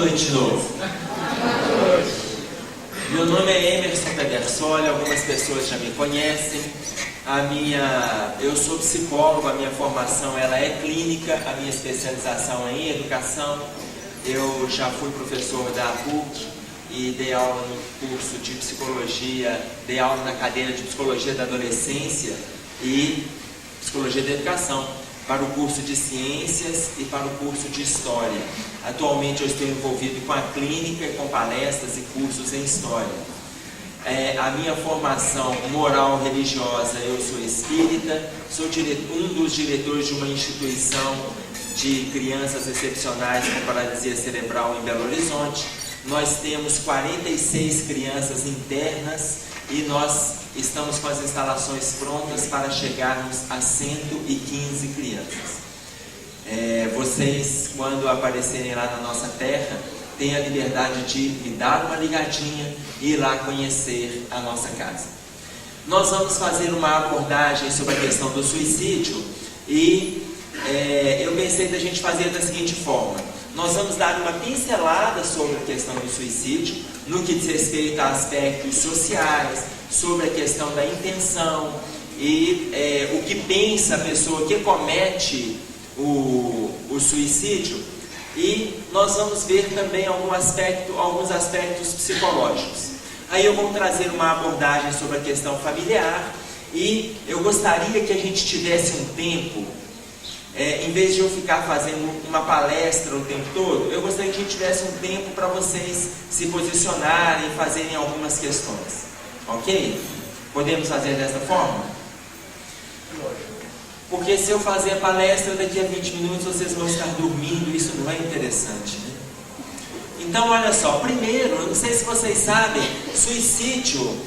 noite de novo. Meu nome é Emerson Pedersoli, algumas pessoas já me conhecem. Eu sou psicólogo, a minha formação ela é clínica, a minha especialização é em educação. Eu já fui professor da PUC e dei aula no curso de psicologia, dei aula na cadeira de psicologia da adolescência e psicologia da educação, para o curso de ciências e para o curso de história. Atualmente eu estou envolvido com a clínica, com palestras e cursos em história. A minha formação moral religiosa, eu sou espírita, sou um dos diretores de uma instituição de crianças excepcionais com paralisia cerebral em Belo Horizonte. Nós temos 46 crianças internas e nós estamos com as instalações prontas para chegarmos a 115 crianças. Vocês, quando aparecerem lá na nossa terra, têm a liberdade de me dar uma ligadinha e ir lá conhecer a nossa casa. Nós vamos fazer uma abordagem sobre a questão do suicídio e eu pensei da gente fazer da seguinte forma: nós vamos dar uma pincelada sobre a questão do suicídio, no que diz respeito a aspectos sociais, sobre a questão da intenção e o que pensa a pessoa que comete o suicídio, e nós vamos ver também alguns aspectos psicológicos. Aí eu vou trazer uma abordagem sobre a questão familiar e eu gostaria que a gente tivesse um tempo, em vez de eu ficar fazendo uma palestra o tempo todo, eu gostaria que a gente tivesse um tempo para vocês se posicionarem e fazerem algumas questões. Ok? Podemos fazer dessa forma? Porque se eu fazer a palestra daqui a 20 minutos, vocês vão estar dormindo, isso não é interessante, né? Então, olha só, primeiro, eu não sei se vocês sabem, suicídio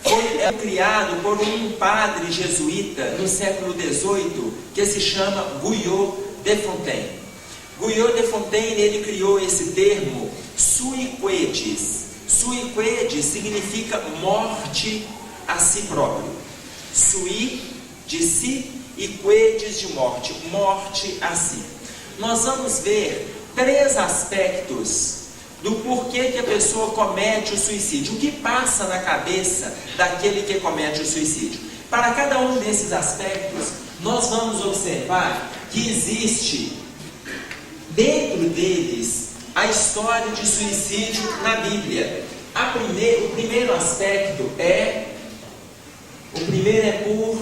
foi criado por um padre jesuíta no século XVIII, que se chama Guyot de Fontaine. Guyot de Fontaine, ele criou esse termo, sui quies. Sui quies significa morte a si próprio. Sui, de si, e quies, de morte, morte a si. Nós vamos ver 3 aspectos do porquê que a pessoa comete o suicídio, o que passa na cabeça daquele que comete o suicídio. Para cada um desses aspectos, nós vamos observar que existe dentro deles a história de suicídio na Bíblia. O primeiro aspecto é por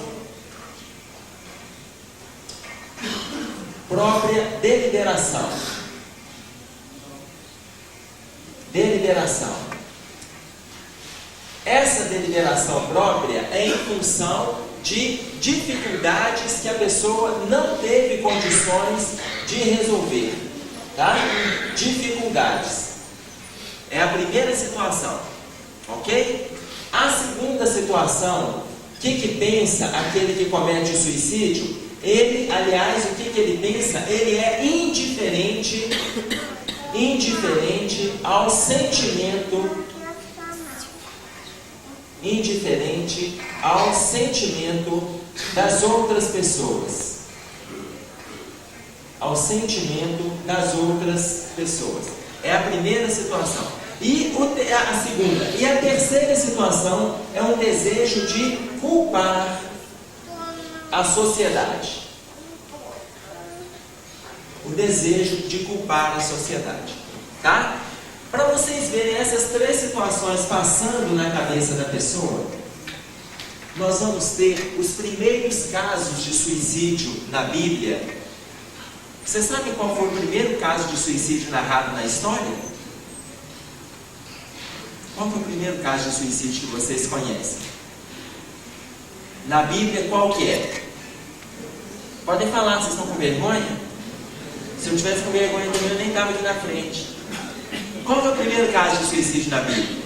própria deliberação. Essa deliberação própria é em função de dificuldades que a pessoa não teve condições de resolver, tá? Dificuldades. É a primeira situação, ok? A segunda situação, o que pensa aquele que comete o suicídio? Ele, aliás, o que ele pensa? Ele é indiferente ao sentimento das outras pessoas. É a primeira situação. E a segunda. E a terceira situação é um desejo de culpar a sociedade. O desejo de culpar a sociedade, tá? Para vocês verem essas 3 situações passando na cabeça da pessoa, nós vamos ter os primeiros casos de suicídio na Bíblia. Vocês sabem qual foi o primeiro caso de suicídio narrado na história? Qual foi o primeiro caso de suicídio que vocês conhecem? Na Bíblia, qual que é? Podem falar, vocês estão com vergonha? Se eu tivesse com vergonha também, eu nem estava aqui na frente. Qual foi o primeiro caso de suicídio na Bíblia?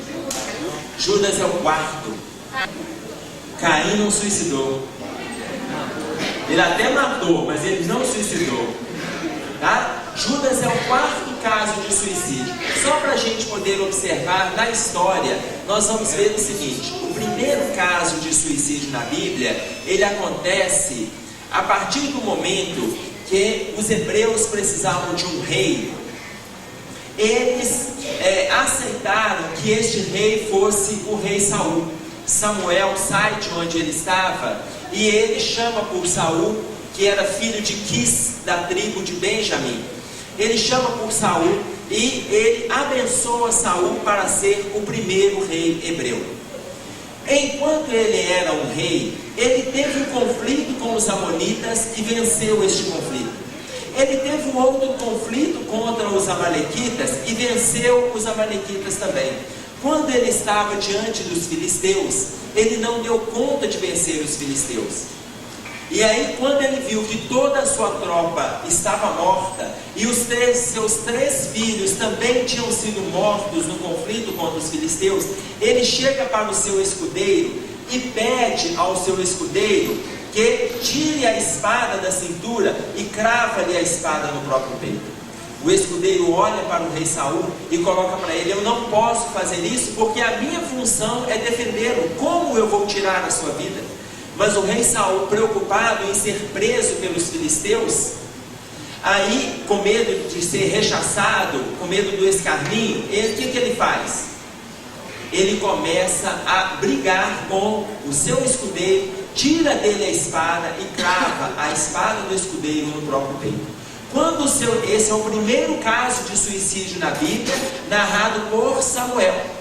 Judas é o 4º. Caim não suicidou. Ele até matou, mas ele não suicidou. Tá? Judas é o 4º caso de suicídio. Só para a gente poder observar na história, nós vamos ver o seguinte: o primeiro caso de suicídio na Bíblia, ele acontece a partir do momento que os hebreus precisavam de um rei. eles aceitaram que este rei fosse o rei Saul. Samuel sai de onde ele estava e ele chama por Saul, que era filho de Quis, da tribo de Benjamim. Ele chama por Saul e ele abençoa Saul para ser o primeiro rei hebreu. Enquanto ele era um rei, ele teve um conflito com os amonitas e venceu este conflito. Ele teve um outro conflito contra os amalequitas e venceu os amalequitas também. Quando ele estava diante dos filisteus, ele não deu conta de vencer os filisteus. E aí, quando ele viu que toda a sua tropa estava morta e seus três filhos também tinham sido mortos no conflito contra os filisteus, ele chega para o seu escudeiro e pede ao seu escudeiro que tire a espada da cintura e crava-lhe a espada no próprio peito. O escudeiro olha para o rei Saul e coloca para ele: eu não posso fazer isso porque a minha função é defendê-lo. Como eu vou tirar a sua vida? Mas o rei Saul, preocupado em ser preso pelos filisteus, aí com medo de ser rechaçado, com medo do escarninho, o que ele faz? Ele começa a brigar com o seu escudeiro, tira dele a espada e crava a espada do escudeiro no próprio peito. Esse é o primeiro caso de suicídio na Bíblia, narrado por Samuel.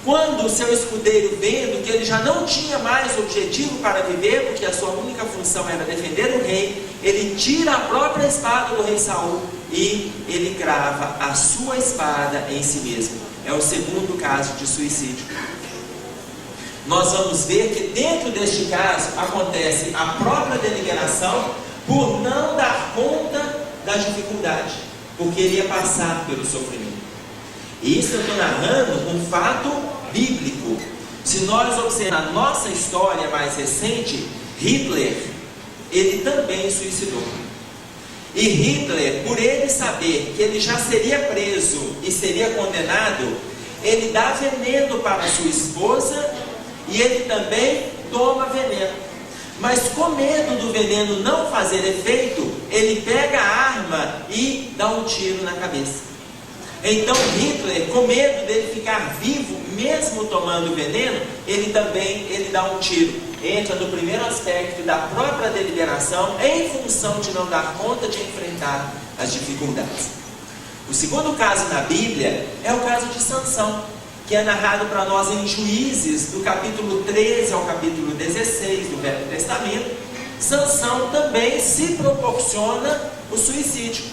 Quando o seu escudeiro, vendo que ele já não tinha mais objetivo para viver, porque a sua única função era defender o rei, ele tira a própria espada do rei Saul e ele crava a sua espada em si mesmo. É o segundo caso de suicídio. Nós vamos ver que dentro deste caso acontece a própria deliberação por não dar conta da dificuldade, porque ele ia passar pelo sofrimento. E isso eu estou narrando um fato bíblico. Se nós observarmos a nossa história mais recente, Hitler, ele também suicidou. E Hitler, por ele saber que ele já seria preso e seria condenado, ele dá veneno para sua esposa e ele também toma veneno. Mas com medo do veneno não fazer efeito, ele pega a arma e dá um tiro na cabeça. Então Hitler, com medo dele ficar vivo, mesmo tomando veneno, ele dá um tiro. Entra no primeiro aspecto da própria deliberação, em função de não dar conta de enfrentar as dificuldades. O segundo caso na Bíblia é o caso de Sansão, que é narrado para nós em Juízes, do capítulo 13 ao capítulo 16 do Velho Testamento. Sansão também se proporciona o suicídio.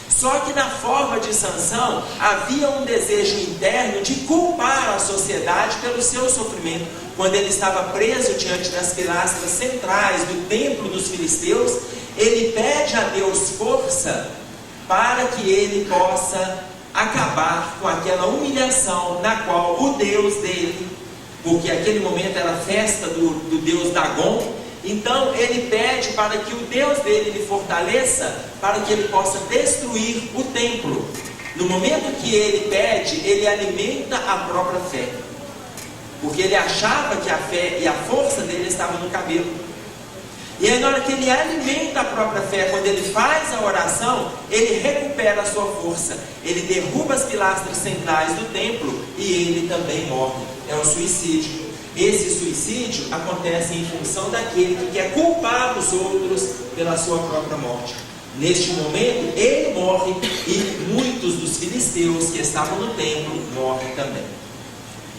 Só que na forma de Sansão havia um desejo interno de culpar a sociedade pelo seu sofrimento. Quando ele estava preso diante das pilastras centrais do templo dos filisteus, ele pede a Deus força para que ele possa acabar com aquela humilhação na qual o Deus dele, porque aquele momento era festa do Deus Dagon, então ele pede para que o Deus dele lhe fortaleça, para que ele possa destruir o templo. No momento que ele pede, ele alimenta a própria fé, porque ele achava que a fé e a força dele estavam no cabelo. E aí na hora que ele alimenta a própria fé, quando ele faz a oração, ele recupera a sua força. Ele derruba as pilastras centrais do templo e ele também morre. É o suicídio. Esse suicídio acontece em função daquele que quer culpar os outros pela sua própria morte. Neste momento, ele morre e muitos dos filisteus que estavam no templo morrem também.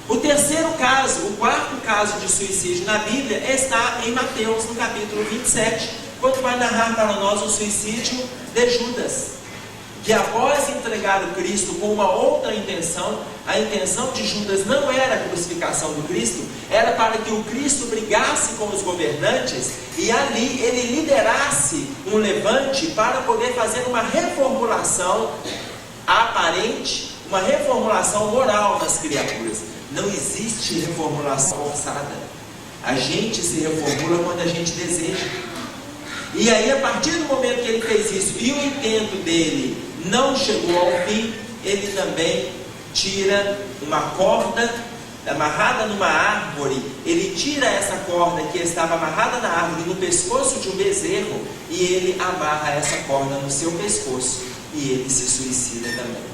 O terceiro caso, o quarto caso de suicídio na Bíblia está em Mateus, no capítulo 27, quando vai narrar para nós o suicídio de Judas, que após entregar o Cristo com uma outra intenção, a intenção de Judas não era a crucificação do Cristo, era para que o Cristo brigasse com os governantes e ali ele liderasse um levante para poder fazer uma reformulação aparente, uma reformulação moral nas criaturas. Não existe reformulação forçada. A gente se reformula quando a gente deseja. E aí, a partir do momento que ele fez isso e o intento dele não chegou ao fim, ele também tira uma corda amarrada numa árvore. Ele tira essa corda que estava amarrada na árvore no pescoço de um bezerro e ele amarra essa corda no seu pescoço. e ele se suicida também.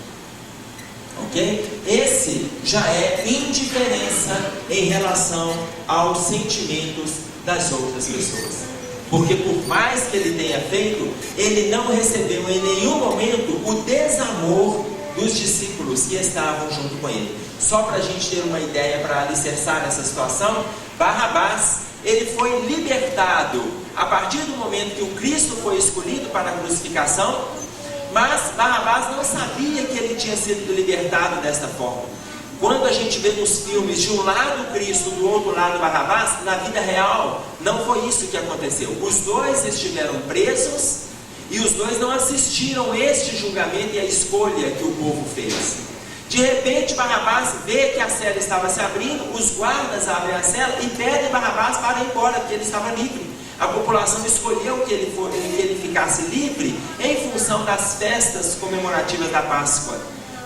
Ok? Esse já é indiferença em relação aos sentimentos das outras pessoas. Porque por mais que ele tenha feito, ele não recebeu em nenhum momento o desamor dos discípulos que estavam junto com ele. Só para a gente ter uma ideia, para alicerçar essa situação, Barrabás, ele foi libertado a partir do momento que o Cristo foi escolhido para a crucificação, mas Barrabás não sabia que ele tinha sido libertado desta forma. Quando a gente vê nos filmes de um lado Cristo, do outro lado Barrabás, na vida real não foi isso que aconteceu. Os dois estiveram presos e os dois não assistiram este julgamento e a escolha que o povo fez. De repente Barrabás vê que a cela estava se abrindo, os guardas abrem a cela e pedem Barrabás para ir embora, porque ele estava livre. A população escolheu que ele ficasse livre em função das festas comemorativas da Páscoa.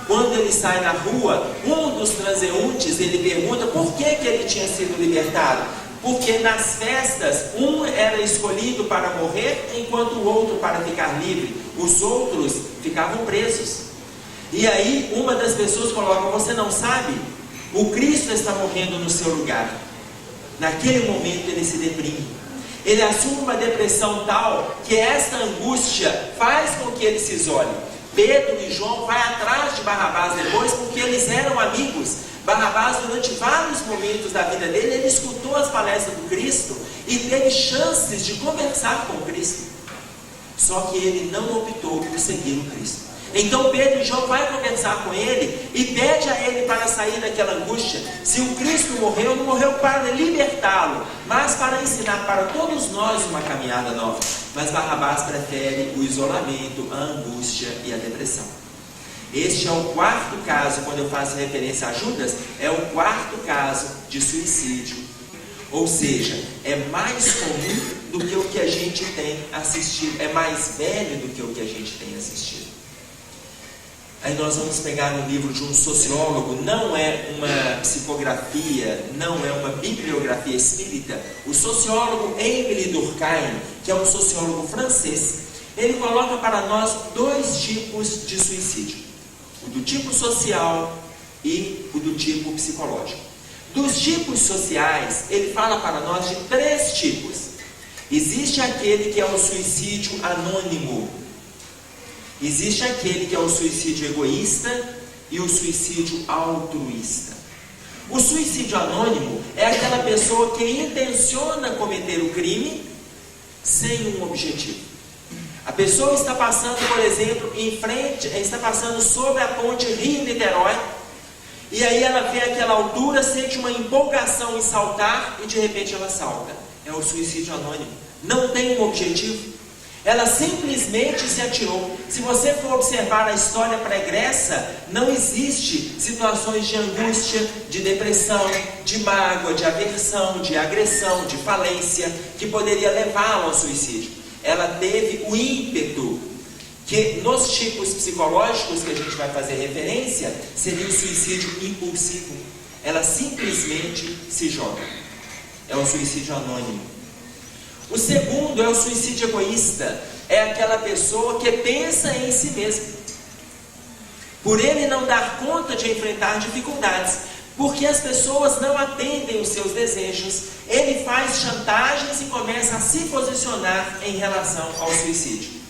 Quando ele sai na rua, um dos transeuntes, ele pergunta por que ele tinha sido libertado. Porque nas festas, um era escolhido para morrer, enquanto o outro para ficar livre. Os outros ficavam presos. E aí, uma das pessoas coloca, você não sabe? O Cristo está morrendo no seu lugar. Naquele momento ele se deprime. Ele assume uma depressão tal, que esta angústia faz com que ele se isole. Pedro e João vai atrás de Barrabás depois, porque eles eram amigos. Barrabás, durante vários momentos da vida dele, ele escutou as palestras do Cristo e teve chances de conversar com o Cristo. Só que ele não optou por seguir o Cristo. Então Pedro e João vai conversar com ele e pede a ele para sair daquela angústia. Se o Cristo morreu, não morreu para libertá-lo, mas para ensinar para todos nós uma caminhada nova. Mas Barrabás prefere o isolamento, a angústia e a depressão. Este é o quarto caso, quando eu faço referência a Judas, é o quarto caso de suicídio. Ou seja, é mais comum do que o que a gente tem assistido, é mais velho do que o que a gente tem assistido. Aí nós vamos pegar um livro de um sociólogo, não é uma psicografia, não é uma bibliografia espírita. O sociólogo Émile Durkheim, que é um sociólogo francês, ele coloca para nós dois tipos de suicídio: o do tipo social e o do tipo psicológico. Dos tipos sociais, ele fala para nós de três tipos. Existe aquele que é o suicídio anônimo. Existe aquele que é o suicídio egoísta e o suicídio altruísta. O suicídio anônimo é aquela pessoa que intenciona cometer o crime sem um objetivo. A pessoa está passando, por exemplo, está passando sobre a ponte Rio-Niterói, e aí ela vê aquela altura, sente uma empolgação em saltar e de repente ela salta. É o suicídio anônimo. Não tem um objetivo. Ela simplesmente se atirou. Se você for observar a história pregressa, não existe situações de angústia, de depressão, de mágoa, de aversão, de agressão, de falência, que poderia levá-la ao suicídio. Ela teve o ímpeto, que nos tipos psicológicos que a gente vai fazer referência, seria o suicídio impulsivo. Ela simplesmente se joga. É o suicídio anônimo. O segundo é o suicídio egoísta. É aquela pessoa que pensa em si mesmo. Por ele não dar conta de enfrentar dificuldades, porque as pessoas não atendem os seus desejos, ele faz chantagens e começa a se posicionar em relação ao suicídio.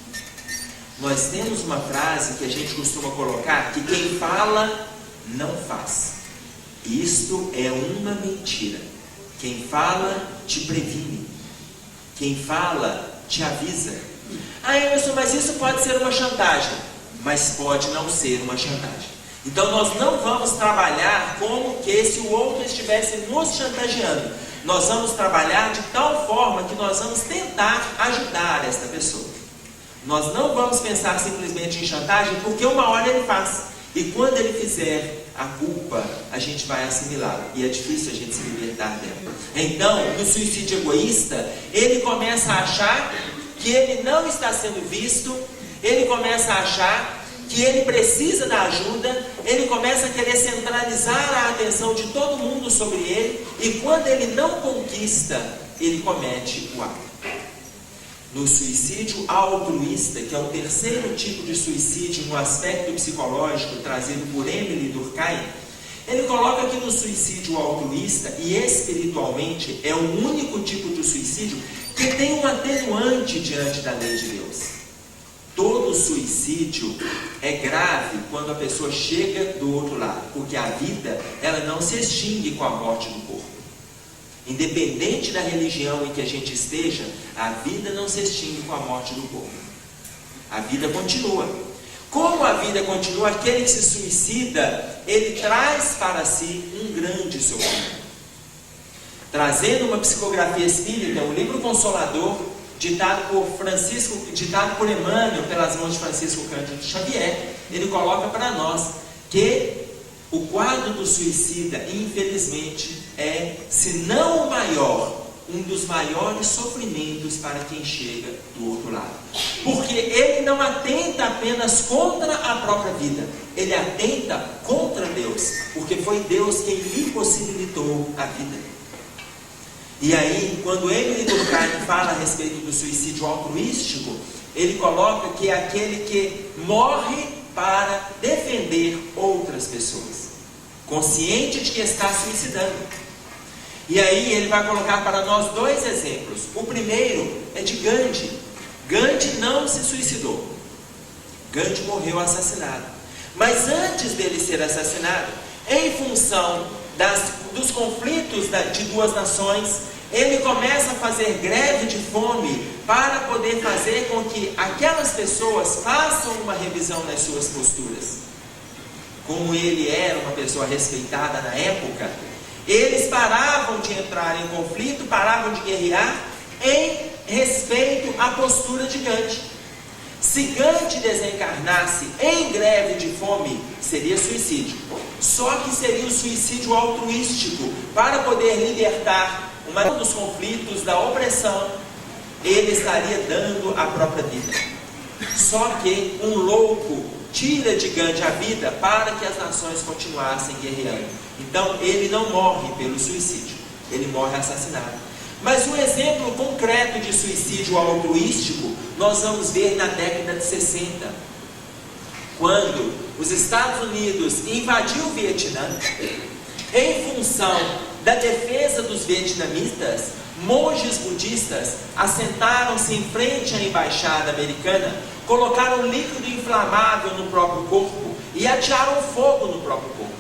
Nós temos uma frase que a gente costuma colocar, que quem fala não faz. Isto é uma mentira. Quem fala te previne. Quem fala te avisa. Ah, Emerson, mas isso pode ser uma chantagem. Mas pode não ser uma chantagem. Então nós não vamos trabalhar como que se o outro estivesse nos chantageando. Nós vamos trabalhar de tal forma que nós vamos tentar ajudar esta pessoa. Nós não vamos pensar simplesmente em chantagem, porque uma hora ele faz. E quando ele fizer, a culpa a gente vai assimilar. E é difícil a gente se libertar dela. Então, no suicídio egoísta, ele começa a achar que ele não está sendo visto, ele começa a achar que ele precisa da ajuda, ele começa a querer centralizar a atenção de todo mundo sobre ele, e quando ele não conquista, ele comete o ato. no suicídio altruísta, que é o terceiro tipo de suicídio no aspecto psicológico trazido por Émile Durkheim, ele coloca que no suicídio altruísta e espiritualmente é o único tipo de suicídio que tem um atenuante diante da lei de Deus. Todo suicídio é grave quando a pessoa chega do outro lado, porque a vida, ela não se extingue com a morte do corpo. Independente da religião em que a gente esteja, a vida não se extingue com a morte do corpo. A vida continua. Como a vida continua, aquele que se suicida, ele traz para si um grande sofrimento. Trazendo uma psicografia espírita, um livro consolador, ditado por Emmanuel, pelas mãos de Francisco Cândido Xavier, ele coloca para nós que o quadro do suicida, infelizmente, é, se não o maior, um dos maiores sofrimentos para quem chega do outro lado. Porque ele não atenta apenas contra a própria vida, ele atenta contra Deus, porque foi Deus quem lhe possibilitou a vida. E aí, quando Émile Durkheim fala a respeito do suicídio altruístico, ele coloca que é aquele que morre para defender outras pessoas, consciente de que está suicidando. E aí ele vai colocar para nós dois exemplos. O primeiro é de Gandhi. Gandhi não se suicidou. Gandhi morreu assassinado. Mas antes dele ser assassinado, em função dos conflitos de duas nações, ele começa a fazer greve de fome para poder fazer com que aquelas pessoas façam uma revisão nas suas posturas. Como ele era uma pessoa respeitada na época, eles paravam de entrar em conflito, paravam de guerrear em respeito à postura de Gandhi. Se Gandhi desencarnasse em greve de fome, seria suicídio. Só que seria o suicídio altruístico, para poder libertar um dos conflitos, da opressão, ele estaria dando a própria vida. Só que um louco tira de Gandhi a vida para que as nações continuassem guerreando. Então ele não morre pelo suicídio, ele morre assassinado. Mas um exemplo concreto de suicídio altruístico nós vamos ver na década de 60, quando os Estados Unidos invadiu o Vietnã. Em função da defesa dos vietnamitas, monges budistas assentaram-se em frente à embaixada americana, colocaram líquido inflamável no próprio corpo e atearam fogo no próprio corpo.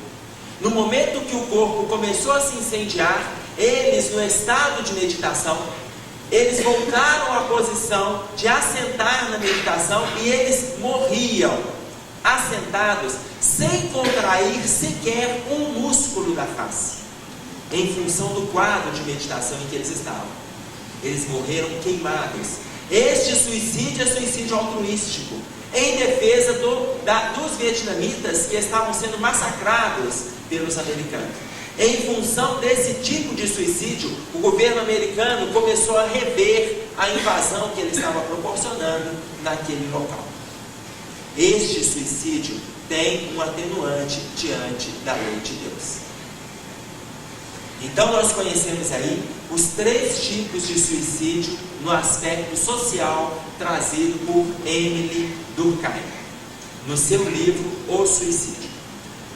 No momento que o corpo começou a se incendiar, eles, no estado de meditação, eles voltaram à posição de assentar na meditação e eles morriam assentados, sem contrair sequer um músculo da face, em função do quadro de meditação em que eles estavam. Eles morreram queimados. Este suicídio é suicídio altruístico, em defesa dos vietnamitas que estavam sendo massacrados pelos americanos. Em função desse tipo de suicídio, o governo americano começou a rever a invasão que ele estava proporcionando naquele local. Este suicídio tem um atenuante diante da lei de Deus. Então nós conhecemos aí os três tipos de suicídio no aspecto social trazido por Émile Durkheim, no seu livro O Suicídio.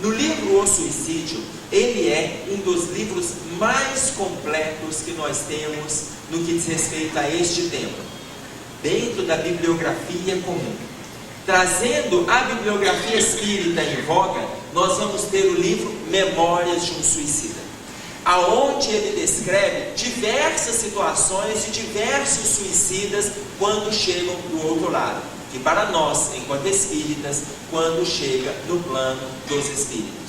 No livro O Suicídio, ele é um dos livros mais completos que nós temos no que diz respeito a este tema, dentro da bibliografia comum. Trazendo a bibliografia espírita em voga, nós vamos ter o livro Memórias de um Suicida, aonde ele descreve diversas situações de diversos suicidas quando chegam do outro lado, que para nós, enquanto espíritas, quando chega no plano dos espíritos.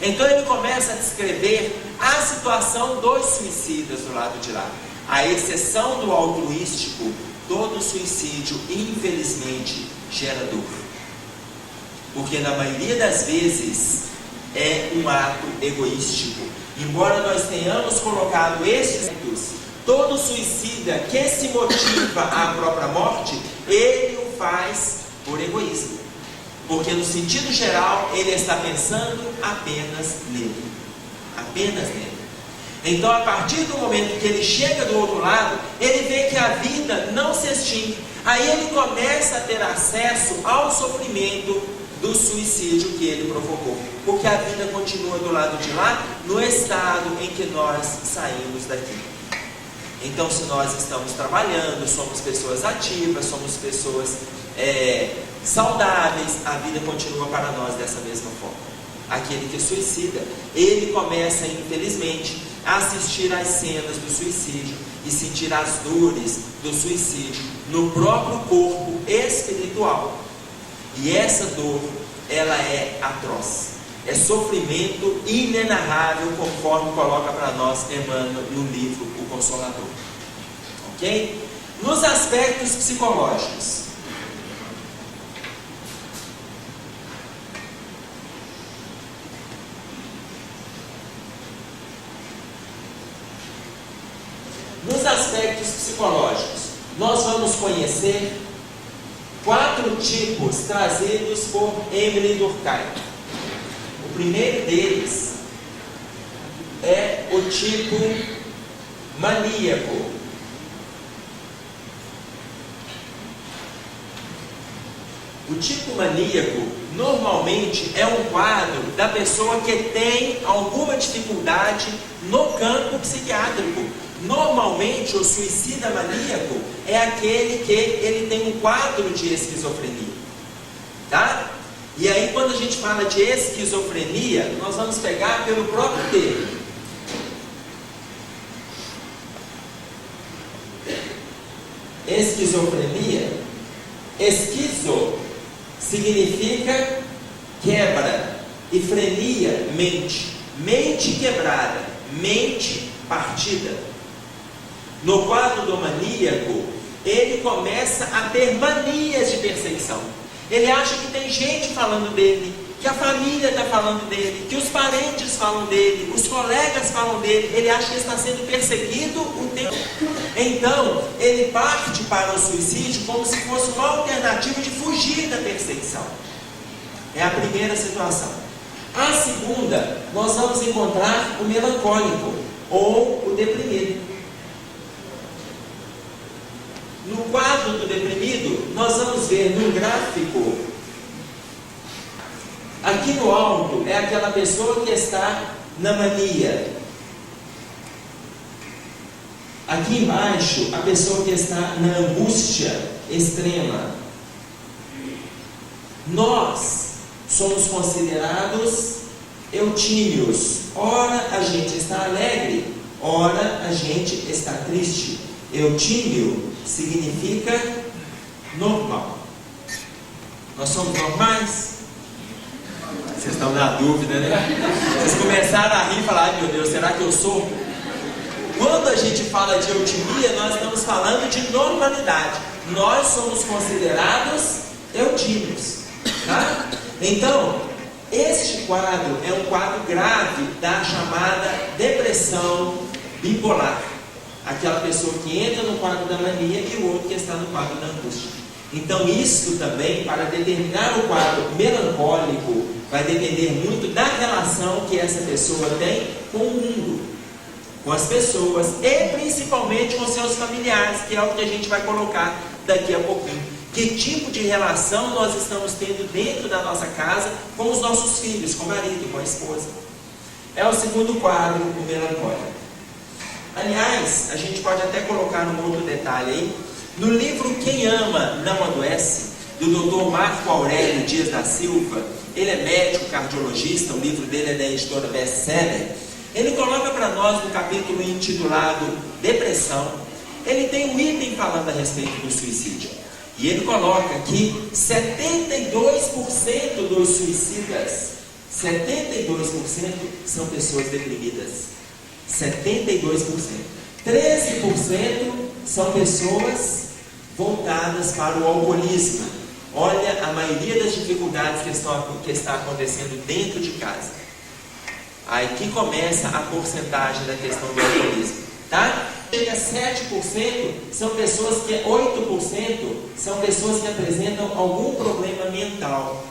Então ele começa a descrever a situação dos suicidas do lado de lá. À exceção do altruístico, todo suicídio, infelizmente, gera dor. Porque na maioria das vezes é um ato egoístico. Embora nós tenhamos colocado estes atos, todo suicida que se motiva à própria morte, ele o faz por egoísmo. Porque no sentido geral, ele está pensando apenas nele. Apenas nele. Então, a partir do momento que ele chega do outro lado, ele vê que a vida não se extingue. Aí ele começa a ter acesso ao sofrimento do suicídio que ele provocou, porque a vida continua do lado de lá, no estado em que nós saímos daqui. Então, se nós estamos trabalhando, somos pessoas ativas, somos pessoas saudáveis, a vida continua para nós dessa mesma forma. Aquele que suicida, ele começa, infelizmente, a assistir às cenas do suicídio e sentir as dores do suicídio no próprio corpo espiritual. E essa dor, ela é atroz. É sofrimento inenarrável, conforme coloca para nós Emmanuel no livro O Consolador. Ok? Nos aspectos psicológicos, nós vamos conhecer 4 tipos trazidos por Emile Durkheim. O primeiro deles é o tipo maníaco. O tipo maníaco normalmente é um quadro da pessoa que tem alguma dificuldade no campo psiquiátrico. Normalmente o suicida maníaco é aquele que ele tem um quadro de esquizofrenia, tá? E aí, quando a gente fala de esquizofrenia, nós vamos pegar pelo próprio termo. Esquizofrenia, esquizo significa quebra, e frenia, mente. Mente quebrada, mente partida. No quadro do maníaco, ele começa a ter manias de perseguição. Ele acha que tem gente falando dele, que a família está falando dele, que os parentes falam dele, os colegas falam dele. Ele acha que está sendo perseguido o tempo. Então, ele parte para o suicídio como se fosse uma alternativa de fugir da perseguição. É a primeira situação. A segunda, nós vamos encontrar o melancólico ou o deprimido. No quadro do deprimido, nós vamos ver no gráfico, aqui no alto é aquela pessoa que está na mania. Aqui embaixo, a pessoa que está na angústia extrema. Nós somos considerados eutímios. Ora a gente está alegre, ora a gente está triste. Eutímio significa normal. Nós somos normais? Vocês estão na dúvida, né? Vocês começaram a rir e falar: ai meu Deus, será que eu sou? Quando a gente fala de eutimia, nós estamos falando de normalidade. Nós somos considerados eutímios, tá? Então, este quadro é um quadro grave da chamada depressão bipolar. Aquela pessoa que entra no quadro da mania e o outro que está no quadro da angústia. Então, isso também, para determinar o quadro melancólico, vai depender muito da relação que essa pessoa tem com o mundo, com as pessoas e principalmente com seus familiares, que é o que a gente vai colocar daqui a pouquinho. Que tipo de relação nós estamos tendo dentro da nossa casa com os nossos filhos, com o marido, com a esposa. É o segundo quadro, o melancólico. Aliás, a gente pode até colocar um outro detalhe aí. No livro Quem Ama Não Adoece, do Dr. Marco Aurélio Dias da Silva, ele é médico cardiologista, o livro dele é da editora Bestseller. Ele coloca para nós no capítulo intitulado Depressão, ele tem um item falando a respeito do suicídio. E ele coloca que 72% dos suicidas, 72% são pessoas deprimidas. 72%. 13% são pessoas voltadas para o alcoolismo. Olha a maioria das dificuldades que está acontecendo dentro de casa. Aí que começa a porcentagem da questão do alcoolismo, tá? Chega a 7%, são pessoas que 8% são pessoas que apresentam algum problema mental.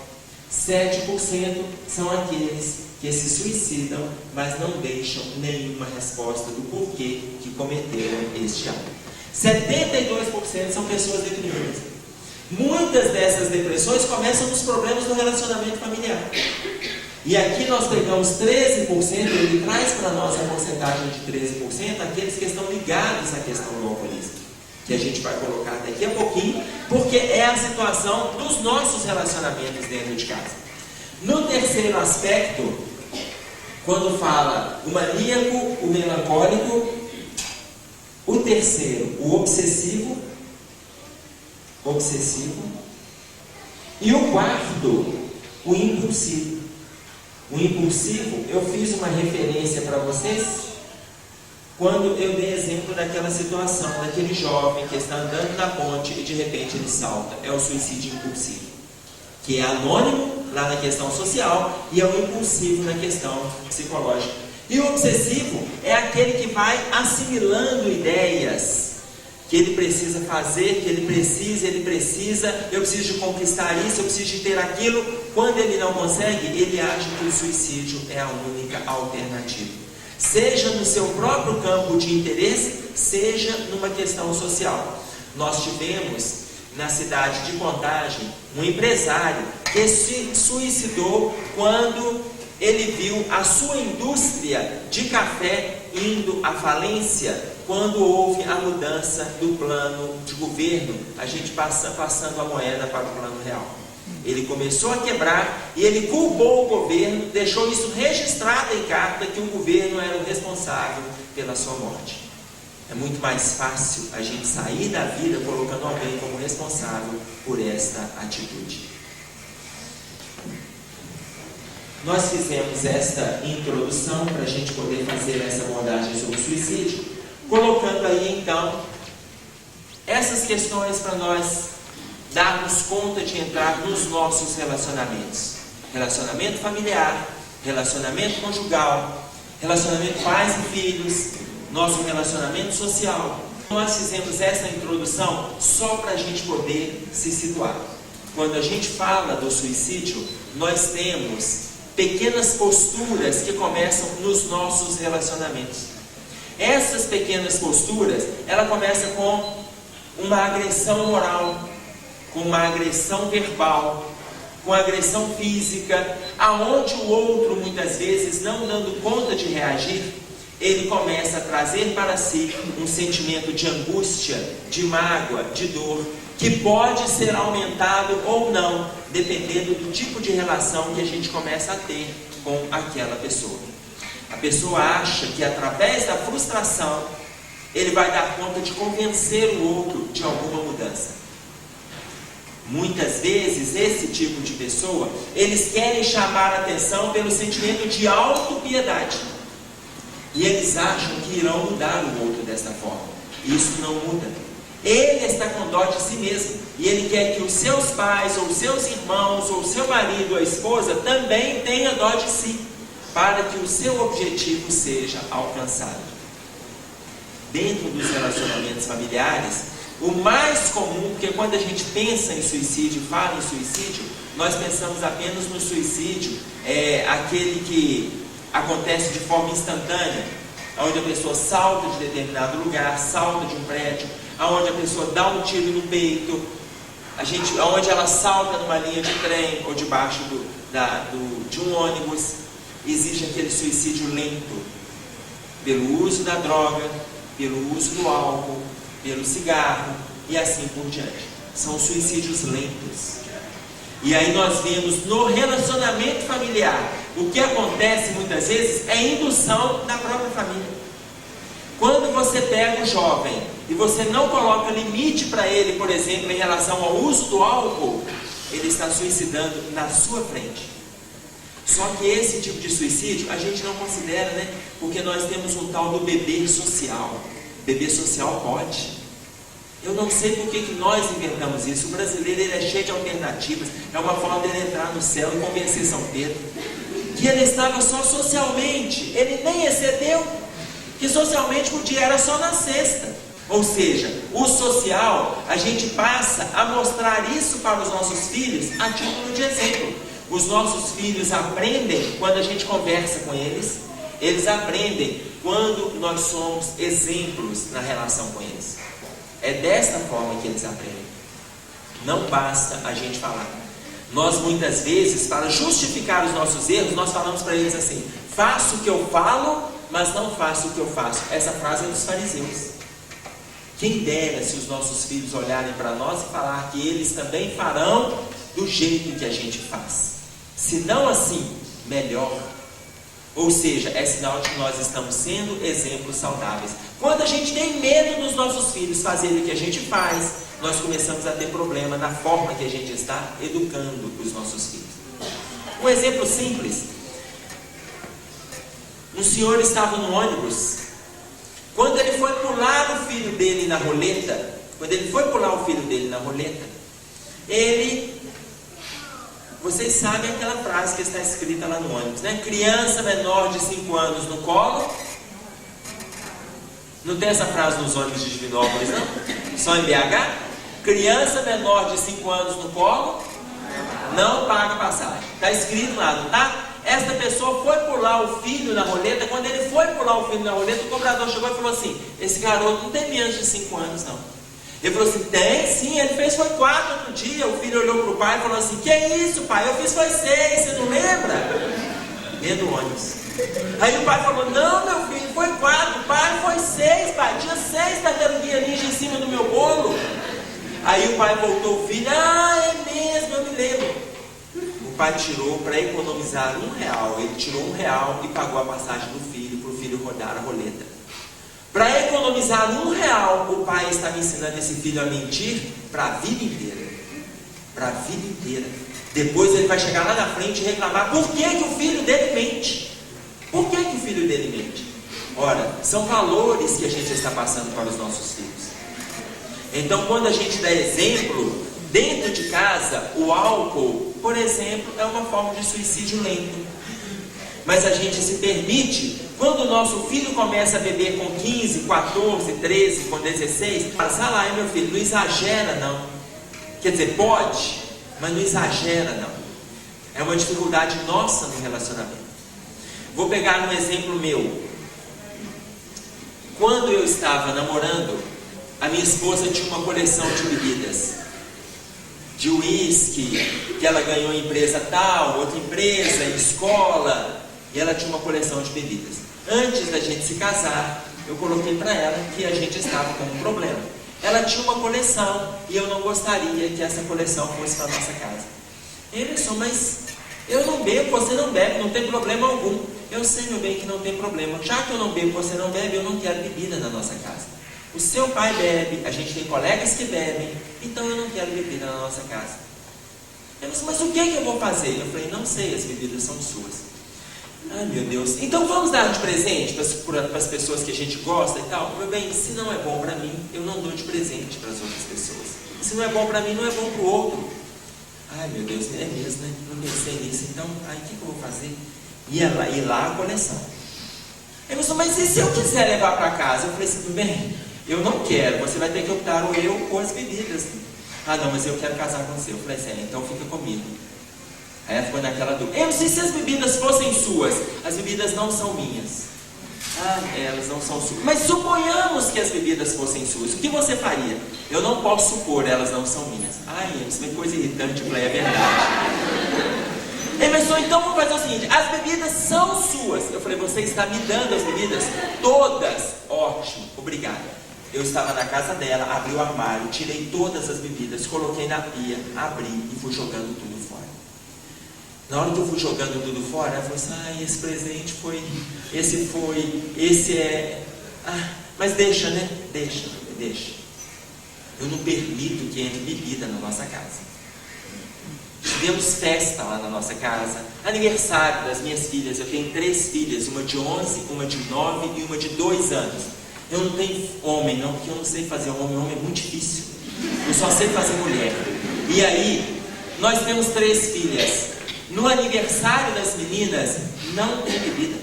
7% são aqueles que se suicidam, mas não deixam nenhuma resposta do porquê que cometeram este ato. 72% são pessoas deprimidas. Muitas dessas depressões começam nos problemas do relacionamento familiar. E aqui nós pegamos 13%, ele traz para nós a porcentagem de 13%, aqueles que estão ligados à questão do alcoolismo, que a gente vai colocar daqui a pouquinho, porque é a situação dos nossos relacionamentos dentro de casa. No terceiro aspecto, quando fala o maníaco, o melancólico, o terceiro, o obsessivo, e o quarto, o impulsivo. O impulsivo, eu fiz uma referência para vocês quando eu dei exemplo daquela situação, daquele jovem que está andando na ponte e de repente ele salta. É o suicídio impulsivo, que é anônimo lá na questão social e é o impulsivo na questão psicológica. E o obsessivo é aquele que vai assimilando ideias que ele precisa fazer, que ele precisa, eu preciso de conquistar isso, eu preciso de ter aquilo. Quando ele não consegue, ele acha que o suicídio é a única alternativa. Seja no seu próprio campo de interesse, seja numa questão social. Nós tivemos na cidade de Contagem um empresário que se suicidou quando ele viu a sua indústria de café indo à falência, quando houve a mudança do plano de governo, a gente passando a moeda para o plano real. Ele começou a quebrar e ele culpou o governo, deixou isso registrado em carta que o governo era o responsável pela sua morte. É muito mais fácil a gente sair da vida colocando alguém como responsável por esta atitude. Nós fizemos esta introdução para a gente poder fazer essa abordagem sobre o suicídio, colocando aí então essas questões para nós darmos conta de entrar nos nossos relacionamentos. Relacionamento familiar, relacionamento conjugal, relacionamento pais e filhos, nosso relacionamento social. Nós fizemos essa introdução só para a gente poder se situar. Quando a gente fala do suicídio, nós temos pequenas posturas que começam nos nossos relacionamentos. Essas pequenas posturas, ela começa com uma agressão moral, com uma agressão verbal, com agressão física, aonde o outro, muitas vezes, não dando conta de reagir, ele começa a trazer para si um sentimento de angústia, de mágoa, de dor, que pode ser aumentado ou não, dependendo do tipo de relação que a gente começa a ter com aquela pessoa. A pessoa acha que através da frustração, ele vai dar conta de convencer o outro de alguma mudança. Muitas vezes, esse tipo de pessoa, eles querem chamar a atenção pelo sentimento de autopiedade. E eles acham que irão mudar o outro desta forma. Isso não muda. Ele está com dó de si mesmo. E ele quer que os seus pais, ou seus irmãos, ou seu marido, ou a esposa, também tenha dó de si, para que o seu objetivo seja alcançado. Dentro dos relacionamentos familiares, o mais comum, porque quando a gente pensa em suicídio, fala em suicídio, nós pensamos apenas no suicídio, aquele que acontece de forma instantânea, onde a pessoa salta de determinado lugar, salta de um prédio, onde a pessoa dá um tiro no peito, onde ela salta numa linha de trem ou debaixo de um ônibus. Existe aquele suicídio lento, pelo uso da droga, pelo uso do álcool, pelo cigarro e assim por diante. São suicídios lentos. E aí nós vemos no relacionamento familiar, o que acontece muitas vezes é indução da própria família. Quando você pega o jovem e você não coloca limite para ele, por exemplo, em relação ao uso do álcool, ele está suicidando na sua frente. Só que esse tipo de suicídio a gente não considera, né? Porque nós temos um tal do bebê social. Bebê social pode. Eu não sei por que nós inventamos isso. O brasileiro ele é cheio de alternativas. É uma forma dele entrar no céu e convencer São Pedro que ele estava só socialmente. Ele nem excedeu. Que socialmente podia, era só na sexta. Ou seja, o social, a gente passa a mostrar isso para os nossos filhos a título de exemplo. Os nossos filhos aprendem quando a gente conversa com eles. Eles aprendem quando nós somos exemplos na relação com eles. É desta forma que eles aprendem. Não basta a gente falar. Nós muitas vezes, para justificar os nossos erros, nós falamos para eles assim: faço o que eu falo, mas não faço o que eu faço. Essa frase é dos fariseus. Quem dera se os nossos filhos olharem para nós e falar que eles também farão do jeito que a gente faz. Se não assim, melhor. Ou seja, é sinal de que nós estamos sendo exemplos saudáveis. Quando a gente tem medo dos nossos filhos fazerem o que a gente faz, nós começamos a ter problema na forma que a gente está educando os nossos filhos. Um exemplo simples. Um senhor estava no ônibus. Quando ele foi pular o filho dele na roleta, vocês sabem aquela frase que está escrita lá no ônibus, né? Criança menor de 5 anos no colo. Não tem essa frase nos ônibus de Divinópolis, não? Só em BH? Criança menor de 5 anos no colo, não paga passagem. Está escrito lá, não tá? Esta pessoa foi pular o filho na roleta. Quando ele foi pular o filho na roleta, o cobrador chegou e falou assim: esse garoto não tem menos de 5 anos, não. Ele falou assim: tem sim, ele fez foi 4 outro dia. O filho olhou para o pai e falou assim: que é isso, pai? Eu fiz foi 6, você não lembra? Dentro do ônibus. Aí o pai falou: não, meu filho, foi 4, pai, foi 6, pai. Tinha 6 tartaruguinhas ninja em cima do meu bolo. Aí o pai voltou o filho: ah, é mesmo, eu me lembro. O pai tirou, para economizar R$1, ele tirou R$1 e pagou a passagem do filho, para o filho rodar a roleta. Para economizar R$1, o pai estava ensinando esse filho a mentir para a vida inteira. Para a vida inteira. Depois ele vai chegar lá na frente e reclamar por que o filho dele mente. Por que o filho dele mente? Ora, são valores que a gente está passando para os nossos filhos. Então, quando a gente dá exemplo, dentro de casa, o álcool, por exemplo, é uma forma de suicídio lento. Mas a gente se permite, quando o nosso filho começa a beber com 15, 14, 13, com 16, passa lá, meu filho, não exagera não. Quer dizer, pode, mas não exagera não. É uma dificuldade nossa no relacionamento. Vou pegar um exemplo meu. Quando eu estava namorando, a minha esposa tinha uma coleção de bebidas. De uísque, que ela ganhou em empresa tal, outra empresa, em escola. E ela tinha uma coleção de bebidas. Antes da gente se casar, eu coloquei para ela que a gente estava com um problema. Ela tinha uma coleção e eu não gostaria que essa coleção fosse para nossa casa. Emerson, mas eu não bebo, você não bebe, não tem problema algum. Eu sei, meu bem, que não tem problema. Já que eu não bebo, você não bebe, eu não quero bebida na nossa casa. O seu pai bebe, a gente tem colegas que bebem, então eu não quero bebida na nossa casa. Ela disse: mas o que eu vou fazer? Eu falei: não sei, as bebidas são suas. Ai, meu Deus, então vamos dar de presente para as pessoas que a gente gosta e tal? Meu bem, se não é bom para mim, eu não dou de presente para as outras pessoas. Se não é bom para mim, não é bom para o outro. Ai, meu Deus, é mesmo, né? Não pensei nisso, então, aí o que eu vou fazer? Ir lá a coleção. Ele falou: mas e se eu quiser levar para casa? Eu falei assim: tudo bem, eu não quero, você vai ter que optar ou eu ou as bebidas. Ah, não, mas eu quero casar com você. Eu falei assim: então fica comigo. Aí ela ficou naquela dúvida. Eu não sei se as bebidas fossem suas. As bebidas não são minhas. Ah, elas não são suas. Mas suponhamos que as bebidas fossem suas. O que você faria? Eu não posso supor, elas não são minhas. Ai, isso é coisa irritante, é verdade. Emerson, então vamos fazer o seguinte: as bebidas são suas. Eu falei: você está me dando as bebidas? Todas. Ótimo, obrigada. Eu estava na casa dela, abri o armário, tirei todas as bebidas, coloquei na pia, abri e fui jogando tudo fora. Na hora que eu fui jogando tudo fora, ela falou assim: ah, esse presente foi, esse é... Ah, mas deixa, né? Deixa. Eu não permito que entre bebida na nossa casa. Tivemos festa lá na nossa casa, aniversário das minhas filhas. Eu tenho 3 filhas, uma de 11, uma de 9 e uma de 2 anos. Eu não tenho homem não, porque eu não sei fazer homem é muito difícil. Eu só sei fazer mulher. E aí, nós temos 3 filhas. No aniversário das meninas, não tem bebida,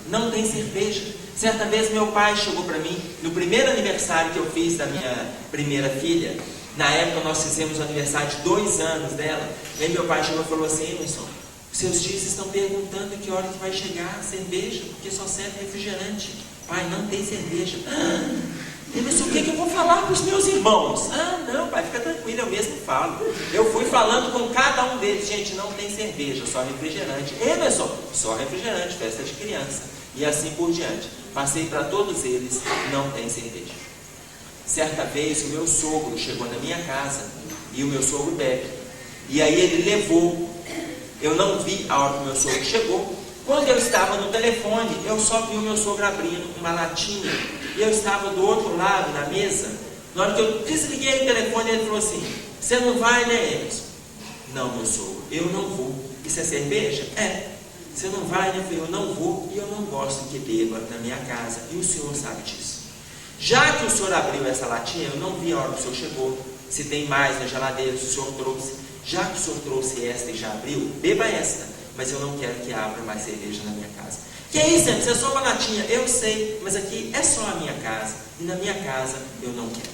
não tem cerveja. Certa vez meu pai chegou para mim, no primeiro aniversário que eu fiz da minha primeira filha. Na época nós fizemos o aniversário de 2 anos dela. E aí meu pai chegou e falou assim: Emerson, Seus tios estão perguntando que hora que vai chegar a cerveja, porque só serve refrigerante. Pai, não tem cerveja. Emerson, o que eu vou falar para os meus irmãos? Não, pai, fica tranquilo, eu mesmo falo. Eu fui falando com cada um deles. Gente, não tem cerveja, só refrigerante. Emerson, só refrigerante, festa de criança. E assim por diante. Passei para todos eles, não tem cerveja. Certa vez o meu sogro chegou na minha casa, e o meu sogro bebe. E aí ele levou, eu não vi a hora que o meu sogro chegou. Quando eu estava no telefone, eu só vi o meu sogro abrindo uma latinha. E eu estava do outro lado da mesa. Na hora que eu desliguei o telefone, ele falou assim: você não vai, né, Emerson? Não, meu sogro, eu não vou. Isso é cerveja? É. Você não vai, né? Eu falei: eu não vou, e eu não gosto que beba na minha casa. E o senhor sabe disso. Já que o senhor abriu essa latinha, eu não vi a hora que o senhor chegou. Se tem mais na geladeira, se o senhor trouxe. Já que o senhor trouxe esta e já abriu, beba esta. Mas eu não quero que abra mais cerveja na minha casa. Que é isso, Emerson? É só uma latinha. Eu sei, mas aqui é só a minha casa. E na minha casa eu não quero.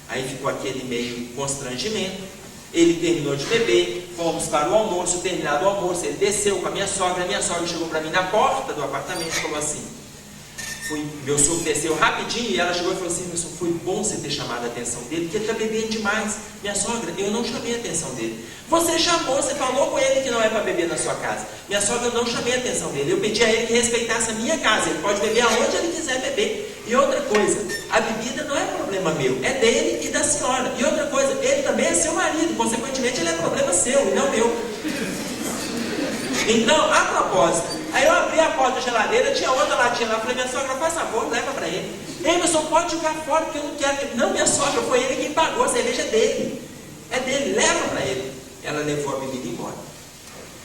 Aí ficou aquele meio constrangimento. Ele terminou de beber, fomos para o almoço. Terminado o almoço, ele desceu com a minha sogra. A minha sogra chegou para mim na porta do apartamento e falou assim: meu sogro desceu rapidinho e ela chegou e falou assim: Emerson, foi bom você ter chamado a atenção dele, porque ele está bebendo demais. Minha sogra, eu não chamei a atenção dele. Você chamou, você falou com ele que não é para beber na sua casa. Minha sogra, eu não chamei a atenção dele. Eu pedi a ele que respeitasse a minha casa. Ele pode beber aonde ele quiser beber. E outra coisa, a bebida não é problema meu, é dele e da senhora. E outra coisa, ele também é seu marido, consequentemente ele é problema seu e não meu. Então, a propósito, aí eu abri a porta da geladeira, tinha outra latinha lá, falei: minha sogra, faz favor, leva para ele. Emerson, pode jogar fora, porque eu não quero. Não, minha sogra, foi ele quem pagou, a cerveja é dele. É dele, leva para ele. Ela levou a bebida embora.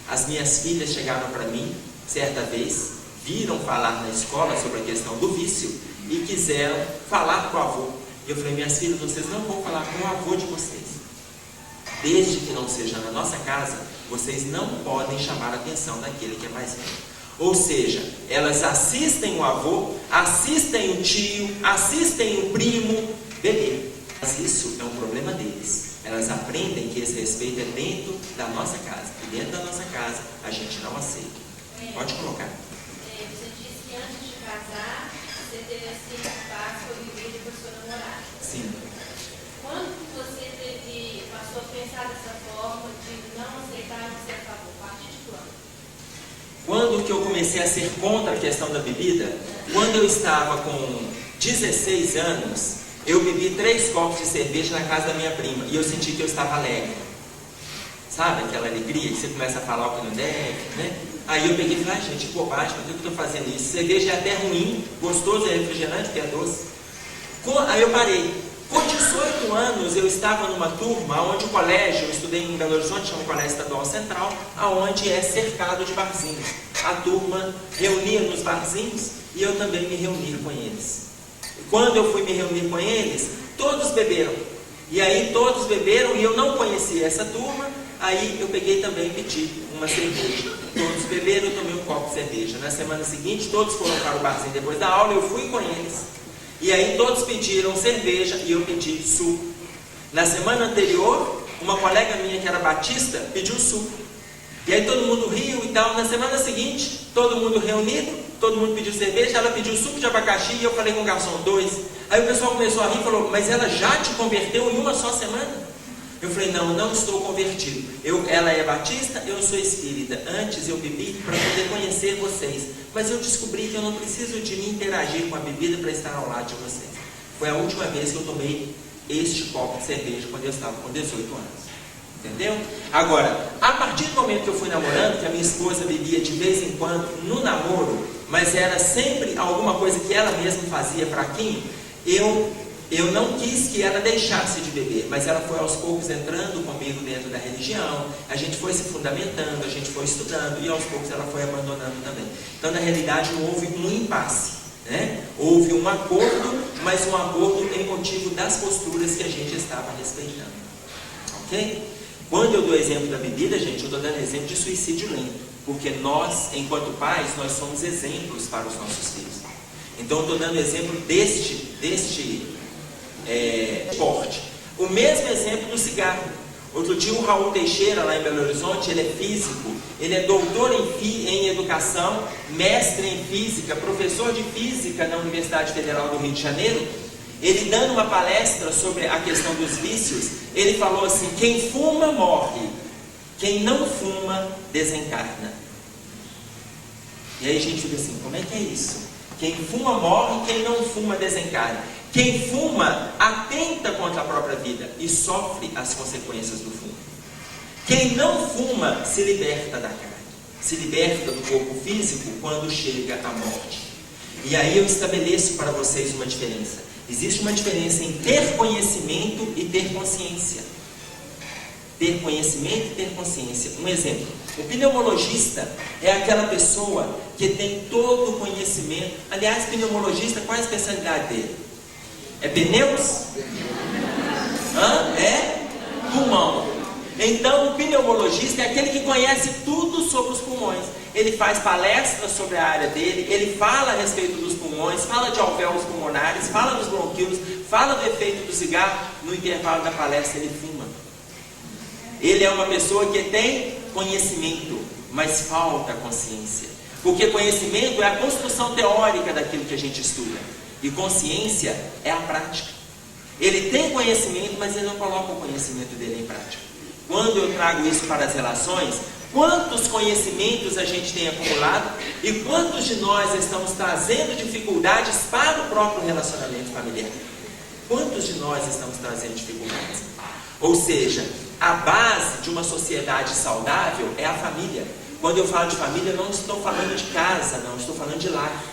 As minhas filhas chegaram para mim, certa vez, viram falar na escola sobre a questão do vício e quiseram falar com o avô. E eu falei: minhas filhas, vocês não vão falar com o avô de vocês. Desde que não seja na nossa casa, vocês não podem chamar a atenção daquele que é mais velho. Ou seja, elas assistem o avô, assistem o tio, assistem o primo beber. Mas isso é um problema deles. Elas aprendem que esse respeito é dentro da nossa casa. E dentro da nossa casa, a gente não aceita. Pode colocar. Você disse que antes de casar, você teve esse espaço para viver com a sua namorada. Sim. Quando você passou a pensar dessa forma de não aceitar, não ser a favor? A partir de quando? Quando que eu comecei a ser contra a questão da bebida? Quando eu estava com 16 anos, eu bebi 3 copos de cerveja na casa da minha prima. E eu senti que eu estava alegre. Sabe aquela alegria que você começa a falar o que não deve, né? Aí eu peguei e falei: gente, que bobagem, por que eu estou fazendo isso? Cerveja é até ruim, gostoso, é refrigerante, que é doce. Aí eu parei. Com 18 anos eu estava numa turma onde o colégio, eu estudei em Belo Horizonte, chama Colégio Estadual Central, onde é cercado de barzinhos. A turma reunia nos barzinhos e eu também me reunia com eles. Quando eu fui me reunir com eles, todos beberam. E aí todos beberam e eu não conhecia essa turma. Aí eu peguei também e pedi uma cerveja. Todos beberam, eu tomei um copo de cerveja. Na semana seguinte, todos foram para o barzinho depois da aula, eu fui com eles. E aí todos pediram cerveja e eu pedi suco. Na semana anterior, uma colega minha que era batista pediu suco. E aí todo mundo riu e tal. Na semana seguinte, todo mundo reunido, todo mundo pediu cerveja, ela pediu suco de abacaxi e eu falei com o garçom: 2. Aí o pessoal começou a rir e falou: mas ela já te converteu em uma só semana? Eu falei: não estou convertido. Ela é batista, eu sou espírita. Antes eu bebi para poder conhecer vocês. Mas eu descobri que eu não preciso de me interagir com a bebida para estar ao lado de vocês. Foi a última vez que eu tomei este copo de cerveja quando eu estava com 18 anos. Entendeu? Agora, a partir do momento que eu fui namorando, que a minha esposa bebia de vez em quando no namoro, mas era sempre alguma coisa que ela mesma fazia para quem eu não quis que ela deixasse de beber, mas ela foi aos poucos entrando comigo dentro da religião, a gente foi se fundamentando, a gente foi estudando, e aos poucos ela foi abandonando também. Então, na realidade, não houve um impasse, né? Houve um acordo, mas um acordo em motivo das posturas que a gente estava respeitando. Ok? Quando eu dou exemplo da bebida, gente, eu estou dando exemplo de suicídio lento, porque nós, enquanto pais, nós somos exemplos para os nossos filhos. Então, eu estou dando exemplo deste esporte. O mesmo exemplo do cigarro. Outro dia o Raul Teixeira, lá em Belo Horizonte, ele é físico, ele é doutor em educação, mestre em física, professor de física na Universidade Federal do Rio de Janeiro. Ele dando uma palestra sobre a questão dos vícios, ele falou assim: quem fuma morre, quem não fuma desencarna. E aí a gente fica assim, como é que é isso? Quem fuma morre, quem não fuma desencarna. Quem fuma atenta contra a própria vida e sofre as consequências do fumo. Quem não fuma se liberta da carne, se liberta do corpo físico quando chega a morte. E aí eu estabeleço para vocês uma diferença. Existe uma diferença em ter conhecimento e ter consciência. Ter conhecimento e ter consciência. Um exemplo: o pneumologista é aquela pessoa que tem todo o conhecimento. Aliás, pneumologista, qual é a especialidade dele? É pneus? É pulmão. Então o pneumologista é aquele que conhece tudo sobre os pulmões. Ele faz palestras sobre a área dele, ele fala a respeito dos pulmões, fala de alvéolos pulmonares, fala dos bronquíolos, fala do efeito do cigarro. No intervalo da palestra ele fuma. Ele é uma pessoa que tem conhecimento, mas falta consciência. Porque conhecimento é a construção teórica daquilo que a gente estuda. E consciência é a prática. Ele tem conhecimento, mas ele não coloca o conhecimento dele em prática. Quando eu trago isso para as relações, quantos conhecimentos a gente tem acumulado e quantos de nós estamos trazendo dificuldades para o próprio relacionamento familiar? Quantos de nós estamos trazendo dificuldades? Ou seja, a base de uma sociedade saudável é a família. Quando eu falo de família, não estou falando de casa, não, estou falando de lar.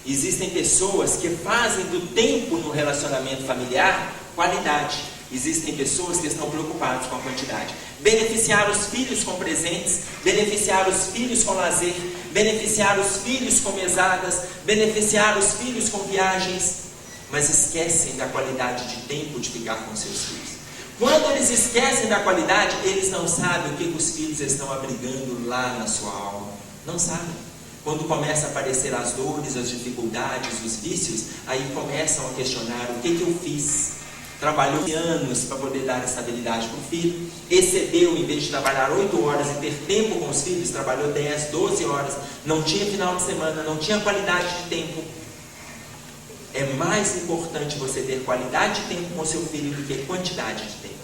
Existem pessoas que fazem do tempo no relacionamento familiar qualidade. Existem pessoas que estão preocupadas com a quantidade. Beneficiar os filhos com presentes, beneficiar os filhos com lazer, beneficiar os filhos com mesadas, beneficiar os filhos com viagens, mas esquecem da qualidade de tempo de ficar com seus filhos. Quando eles esquecem da qualidade, eles não sabem o que os filhos estão abrigando lá na sua alma. Não sabem. Quando começam a aparecer as dores, as dificuldades, os vícios, aí começam a questionar: o que eu fiz? Trabalhou anos para poder dar estabilidade para o filho, excedeu, em vez de trabalhar 8 horas e ter tempo com os filhos, trabalhou 10, 12 horas, não tinha final de semana, não tinha qualidade de tempo. É mais importante você ter qualidade de tempo com seu filho do que quantidade de tempo.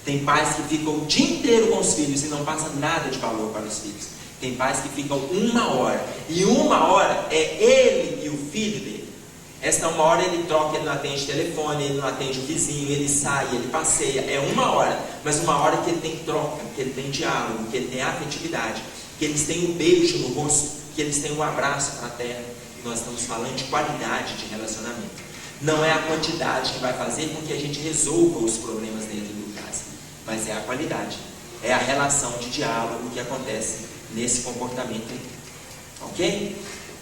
Tem pais que ficam o dia inteiro com os filhos e não passam nada de valor para os filhos. Tem pais que ficam 1 hora, e 1 hora é ele e o filho dele. Esta 1 hora ele troca, ele não atende telefone, ele não atende o vizinho, ele sai, ele passeia. É 1 hora, mas 1 hora que ele tem troca, que ele tem diálogo, que ele tem afetividade, que eles têm um beijo no rosto, que eles têm um abraço fraterno. Nós estamos falando de qualidade de relacionamento. Não é a quantidade que vai fazer com que a gente resolva os problemas dentro do caso, mas é a qualidade, é a relação de diálogo que acontece nesse comportamento aí. Ok?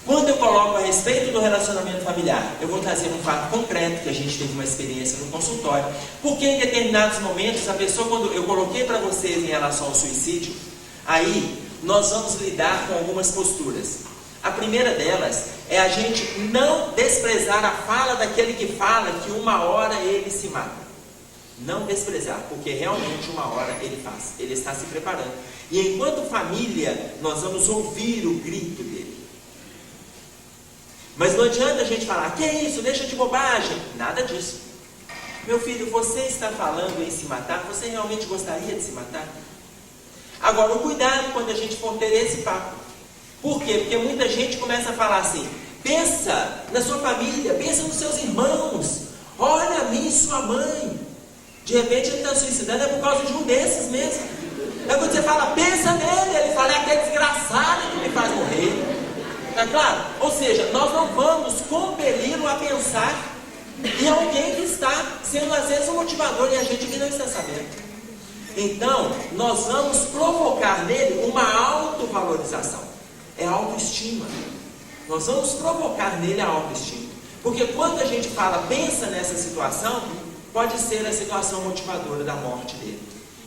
Quando eu coloco a respeito do relacionamento familiar, eu vou trazer um fato concreto que a gente teve uma experiência no consultório, porque em determinados momentos a pessoa, quando eu coloquei para vocês em relação ao suicídio, aí nós vamos lidar com algumas posturas. A primeira delas é a gente não desprezar a fala daquele que fala que 1 hora ele se mata. Não desprezar, porque realmente 1 hora ele faz, ele está se preparando. E enquanto família, nós vamos ouvir o grito dele. Mas não adianta a gente falar: que é isso, deixa de bobagem. Nada disso. Meu filho, você está falando em se matar, você realmente gostaria de se matar? Agora, o cuidado quando a gente for ter esse papo. Por quê? Porque muita gente começa a falar assim: pensa na sua família, pensa nos seus irmãos, olha a mim e sua mãe. De repente ele está suicidando, é por causa de um desses mesmo. Aí quando você fala: pensa nele, ele fala: é aquele desgraçado que me faz morrer. Tá claro? Ou seja, nós não vamos compeli-lo a pensar em alguém que está sendo às vezes um motivador e a gente que não está sabendo. Então, nós vamos provocar nele uma autovalorização. É a autoestima. Nós vamos provocar nele a autoestima. Porque quando a gente fala, pensa nessa situação, pode ser a situação motivadora da morte dele.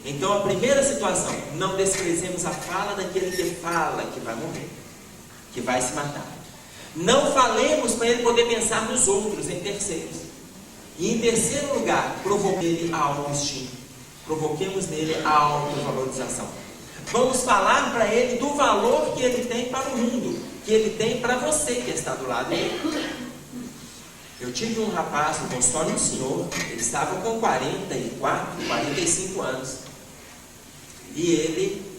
Então a primeira situação: não desprezemos a fala daquele que fala que vai morrer, que vai se matar. Não falemos para ele poder pensar nos outros, em terceiros. E em terceiro lugar, provoque nele a autoestima. provoquemos nele a autovalorização. Vamos falar para ele do valor que ele tem para o mundo, que ele tem para você que está do lado dele. Eu tive um rapaz no consultório, um senhor, ele estava com 44, 45 anos. E ele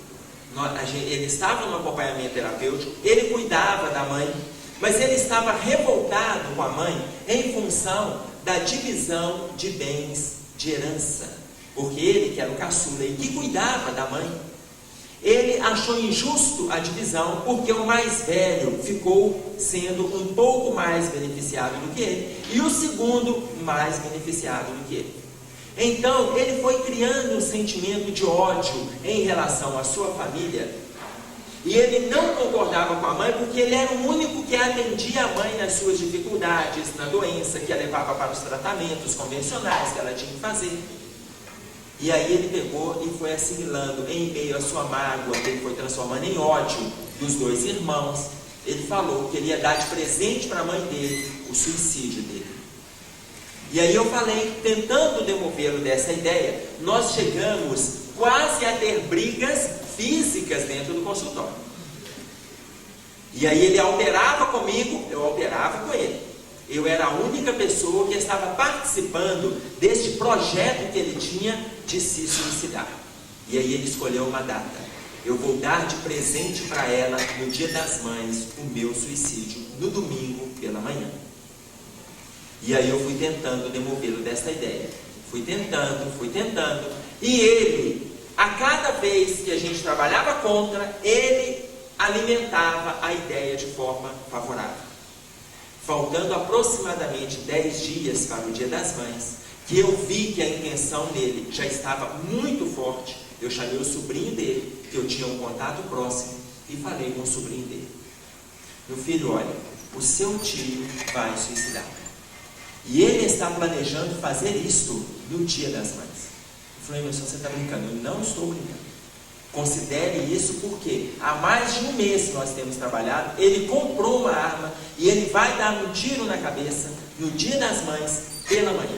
estava no acompanhamento terapêutico, ele cuidava da mãe, mas ele estava revoltado com a mãe em função da divisão de bens de herança. Porque ele, que era o caçula e que cuidava da mãe, ele achou injusto a divisão, porque o mais velho ficou sendo um pouco mais beneficiado do que ele, e o segundo mais beneficiado do que ele. Então, ele foi criando um sentimento de ódio em relação à sua família, e ele não concordava com a mãe, porque ele era o único que atendia a mãe nas suas dificuldades, na doença, que a levava para os tratamentos convencionais que ela tinha que fazer. E aí ele pegou e foi assimilando, em meio à sua mágoa, que ele foi transformando em ódio dos dois irmãos. Ele falou que ele ia dar de presente para a mãe dele o suicídio dele. E aí eu falei, tentando demovê-lo dessa ideia, nós chegamos quase a ter brigas físicas dentro do consultório. E aí ele alterava comigo, eu alterava com ele. Eu era a única pessoa que estava participando deste projeto que ele tinha de se suicidar. E aí ele escolheu uma data. Eu vou dar de presente para ela, no Dia das Mães, o meu suicídio, no domingo pela manhã. E aí eu fui tentando demovê-lo dessa ideia. Fui tentando. E ele, a cada vez que a gente trabalhava contra, ele alimentava a ideia de forma favorável. Faltando aproximadamente 10 dias para o Dia das Mães, que eu vi que a intenção dele já estava muito forte, eu chamei o sobrinho dele, que eu tinha um contato próximo, e falei com o sobrinho dele: meu filho, olha, o seu tio vai suicidar. E ele está planejando fazer isto no Dia das Mães. Eu falei: mas você está brincando? Eu não estou brincando. Considere isso porque há mais de um mês nós temos trabalhado, ele comprou uma arma e ele vai dar um tiro na cabeça no Dia das Mães pela manhã.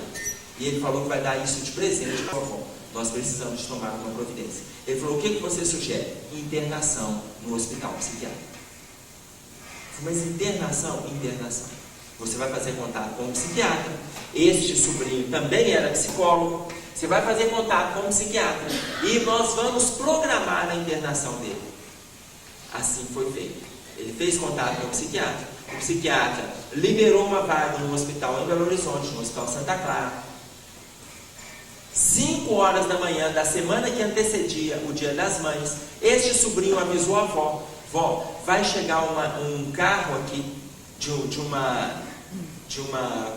E ele falou que vai dar isso de presente para a vovó. Nós precisamos de tomar uma providência. Ele falou: o que você sugere? Internação no hospital psiquiátrico. Eu falei: mas internação? Você vai fazer contato com um psiquiatra. Este sobrinho também era psicólogo. Você vai fazer contato com um psiquiatra e nós vamos programar a internação dele. Assim foi feito. Ele fez contato com o psiquiatra liberou uma vaga no hospital em Belo Horizonte, no Hospital Santa Clara. 5 horas da manhã da semana que antecedia o Dia das Mães, este sobrinho avisou a avó: vó, vai chegar um carro aqui de uma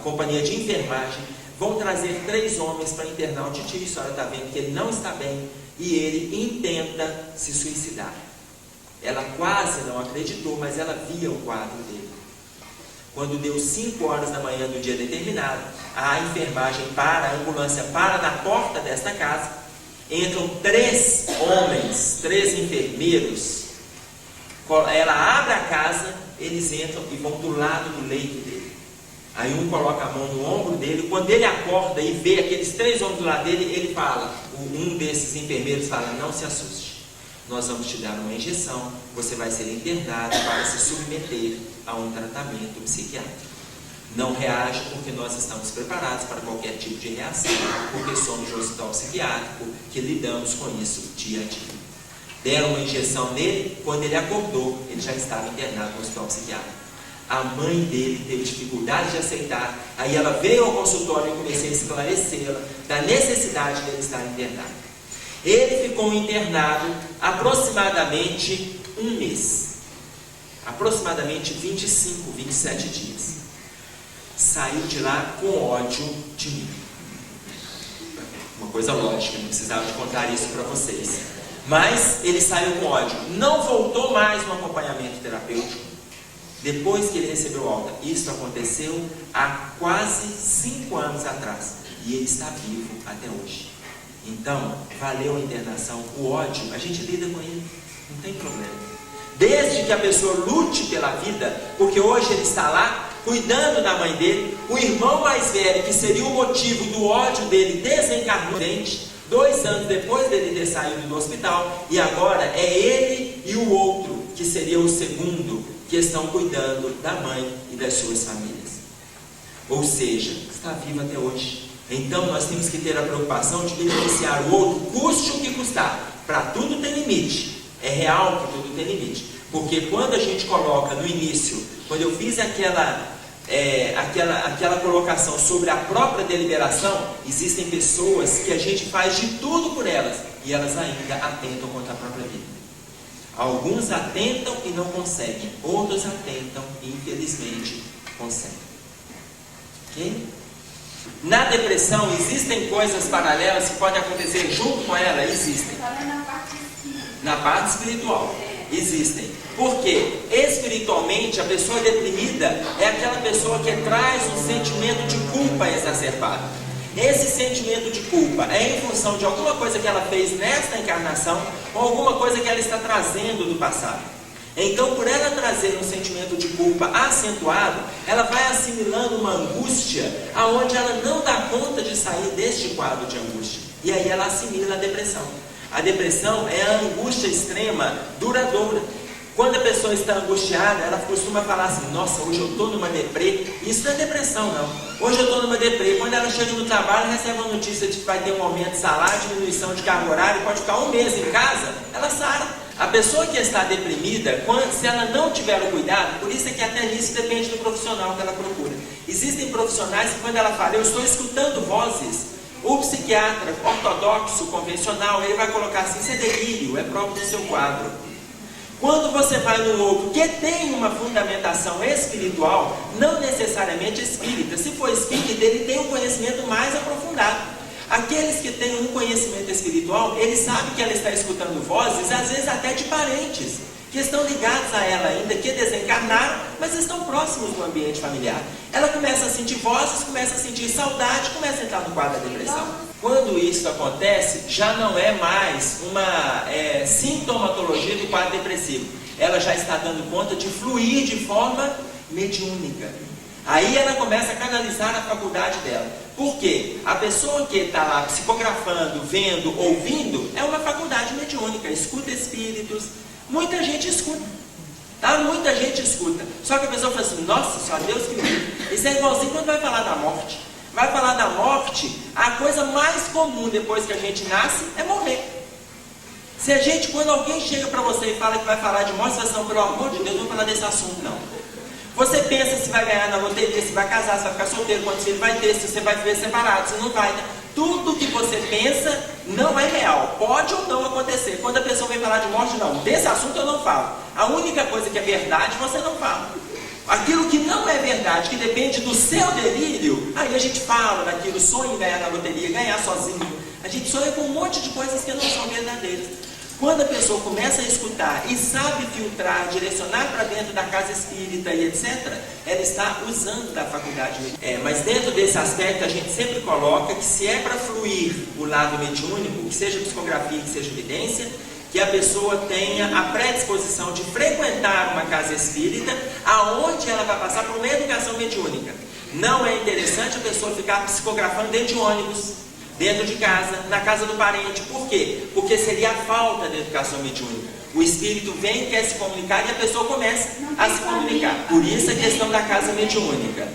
companhia de enfermagem. Vão trazer 3 homens para internar o titio. A senhora está vendo que ele não está bem e ele intenta se suicidar. Ela quase não acreditou, mas ela via o quadro dele. Quando deu 5 horas da manhã do dia determinado, a enfermagem a ambulância para na porta desta casa. Entram 3 homens, 3 enfermeiros. Ela abre a casa, eles entram e vão do lado do leito dele. Aí um coloca a mão no ombro dele. Quando ele acorda e vê aqueles 3 homens do lado dele, ele fala, um desses enfermeiros fala: não se assuste, nós vamos te dar uma injeção, você vai ser internado para se submeter a um tratamento psiquiátrico. Não reaja, porque nós estamos preparados para qualquer tipo de reação, porque somos de um hospital psiquiátrico que lidamos com isso dia a dia. Deram uma injeção nele. Quando ele acordou, ele já estava internado no hospital psiquiátrico. A mãe dele teve dificuldade de aceitar. Aí ela veio ao consultório e eu comecei a esclarecê-la da necessidade de ele estar internado. Ele ficou internado aproximadamente um mês, aproximadamente 25, 27 dias. Saiu de lá com ódio de mim. Uma coisa lógica, não precisava de contar isso para vocês. Mas ele saiu com ódio. Não voltou mais no acompanhamento terapêutico depois que ele recebeu alta. Isso aconteceu há quase 5 anos atrás. E ele está vivo até hoje. Então, valeu a internação. O ódio, a gente lida com ele, não tem problema. Desde que a pessoa lute pela vida, porque hoje ele está lá cuidando da mãe dele. O irmão mais velho, que seria o motivo do ódio dele, desencarnou. 2 anos depois dele ter saído do hospital, e agora é ele e o outro, que seria o segundo, que estão cuidando da mãe e das suas famílias. Ou seja, está vivo até hoje. Então nós temos que ter a preocupação de beneficiar o outro, custe o que custar. Para tudo tem limite. É real que tudo tem limite. Porque quando a gente coloca no início, quando eu fiz aquela colocação sobre a própria deliberação, existem pessoas que a gente faz de tudo por elas, e elas ainda atentam contra a própria vida. Alguns atentam e não conseguem, outros atentam e infelizmente conseguem. Ok? Na depressão existem coisas paralelas que podem acontecer junto com ela? Existem. Na parte espiritual existem. Porque espiritualmente a pessoa deprimida é aquela pessoa que traz um sentimento de culpa exacerbado. Esse sentimento de culpa é em função de alguma coisa que ela fez nesta encarnação ou alguma coisa que ela está trazendo do passado. Então, por ela trazer um sentimento de culpa acentuado, ela vai assimilando uma angústia aonde ela não dá conta de sair deste quadro de angústia. E aí ela assimila a depressão. A depressão é a angústia extrema duradoura. Quando a pessoa está angustiada, ela costuma falar assim: nossa, hoje eu estou numa deprê. Isso não é depressão, não. Hoje eu estou numa deprê. Quando ela chega no trabalho, recebe uma notícia de que vai ter um aumento de salário, diminuição de carga horária, pode ficar 1 mês em casa, ela sara. A pessoa que está deprimida, se ela não tiver o cuidado, por isso é que até nisso depende do profissional que ela procura. Existem profissionais que quando ela fala, eu estou escutando vozes, o psiquiatra ortodoxo, convencional, ele vai colocar assim, isso é delírio, é próprio do seu quadro. Quando você vai num outro que tem uma fundamentação espiritual, não necessariamente espírita, se for espírita, ele tem um conhecimento mais aprofundado. Aqueles que têm um conhecimento espiritual, eles sabem que ela está escutando vozes, às vezes até de parentes, que estão ligados a ela ainda, que desencarnaram, mas estão próximos do ambiente familiar. Ela começa a sentir vozes, começa a sentir saudade, começa a entrar no quadro da depressão. Quando isso acontece, já não é mais uma sintomatologia do quadro depressivo. Ela já está dando conta de fluir de forma mediúnica. Aí ela começa a canalizar a faculdade dela. Por quê? A pessoa que está lá psicografando, vendo, ouvindo, é uma faculdade mediúnica, escuta espíritos. Muita gente escuta, tá? Muita gente escuta. Só que a pessoa fala assim, nossa, só Deus que me livre. Isso é igualzinho quando vai falar da morte. Vai falar da morte, a coisa mais comum depois que a gente nasce é morrer. Se a gente, quando alguém chega para você e fala que vai falar de morte, você fala assim, pelo amor de Deus, não vou falar desse assunto não. Você pensa se vai ganhar na loteria, se vai casar, se vai ficar solteiro, quantos filhos vai ter, se você vai viver separado, se não vai. Tudo que você pensa não é real. Pode ou não acontecer. Quando a pessoa vem falar de morte, não. Desse assunto eu não falo. A única coisa que é verdade, você não fala. Aquilo que não é verdade, que depende do seu delírio, aí a gente fala daquilo, sonha em ganhar na loteria, ganhar sozinho. A gente sonha com um monte de coisas que não são verdadeiras. Quando a pessoa começa a escutar e sabe filtrar, direcionar para dentro da casa espírita e etc., ela está usando da faculdade. Mas dentro desse aspecto a gente sempre coloca que se é para fluir o lado mediúnico, que seja psicografia, que seja evidência, que a pessoa tenha a predisposição de frequentar uma casa espírita, aonde ela vai passar por uma educação mediúnica. Não é interessante a pessoa ficar psicografando dentro de ônibus, dentro de casa, na casa do parente. Por quê? Porque seria a falta de educação mediúnica. O espírito vem, quer se comunicar e a pessoa começa a se comunicar. Por isso a questão da casa mediúnica.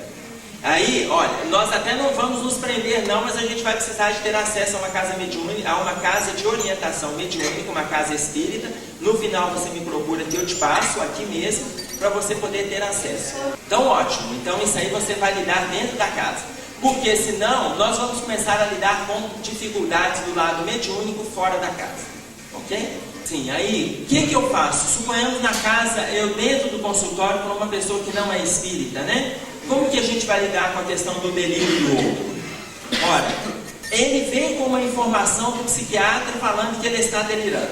Aí, olha, nós até não vamos nos prender não, mas a gente vai precisar de ter acesso a uma casa mediúnica, a uma casa de orientação mediúnica, uma casa espírita. No final você me procura que eu te passo aqui mesmo, para você poder ter acesso. Então ótimo, então isso aí você vai lidar dentro da casa. Porque senão nós vamos começar a lidar com dificuldades do lado mediúnico fora da casa. Ok? Sim, aí, o que eu faço? Suponhamos na casa, eu dentro do consultório para uma pessoa que não é espírita, né? Como que a gente vai lidar com a questão do delírio do outro? Ora, ele vem com uma informação do psiquiatra falando que ele está delirando,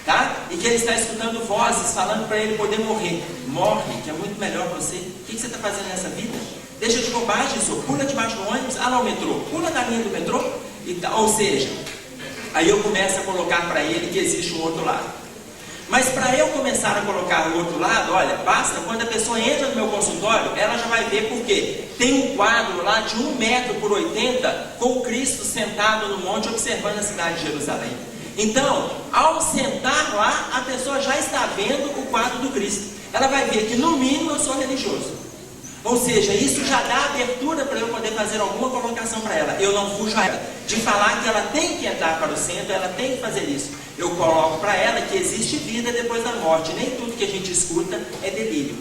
tá? E que ele está escutando vozes falando para ele poder morrer. Morre, que é muito melhor para você. O que você está fazendo nessa vida? Deixa de bobagem, senhor. Pula debaixo do ônibus, lá no metrô. Pula na linha do metrô. Ou seja, aí eu começo a colocar para ele que existe um outro lado. Mas para eu começar a colocar o outro lado, olha, basta quando a pessoa entra no meu consultório, ela já vai ver porque tem um quadro lá de 1 metro por 80 com o Cristo sentado no monte observando a cidade de Jerusalém. Então, ao sentar lá, a pessoa já está vendo o quadro do Cristo. Ela vai ver que no mínimo eu sou religioso. Ou seja, isso já dá abertura para eu poder fazer alguma colocação para ela. Eu não fujo a ela de falar que ela tem que entrar para o centro, ela tem que fazer isso. Eu coloco para ela que existe vida depois da morte. Nem tudo que a gente escuta é delírio.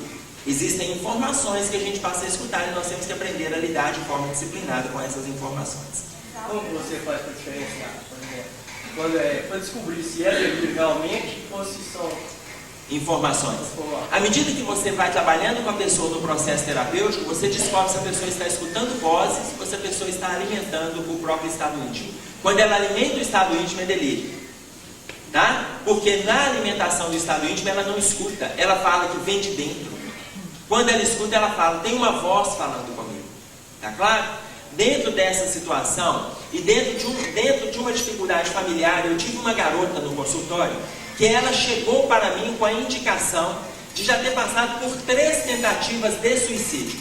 Existem informações que a gente passa a escutar e nós temos que aprender a lidar de forma disciplinada com essas informações. Como você faz para diferenciar? Para descobrir se é delírio realmente ou se são informações. À medida que você vai trabalhando com a pessoa no processo terapêutico, você descobre se a pessoa está escutando vozes ou se a pessoa está alimentando o próprio estado íntimo. Quando ela alimenta o estado íntimo, é delírio. Tá? Porque na alimentação do estado íntimo, ela não escuta. Ela fala que vem de dentro. Quando ela escuta, ela fala, tem uma voz falando comigo. Tá claro? Dentro dessa situação e dentro de uma dificuldade familiar, eu tive uma garota no consultório que ela chegou para mim com a indicação de já ter passado por 3 tentativas de suicídio.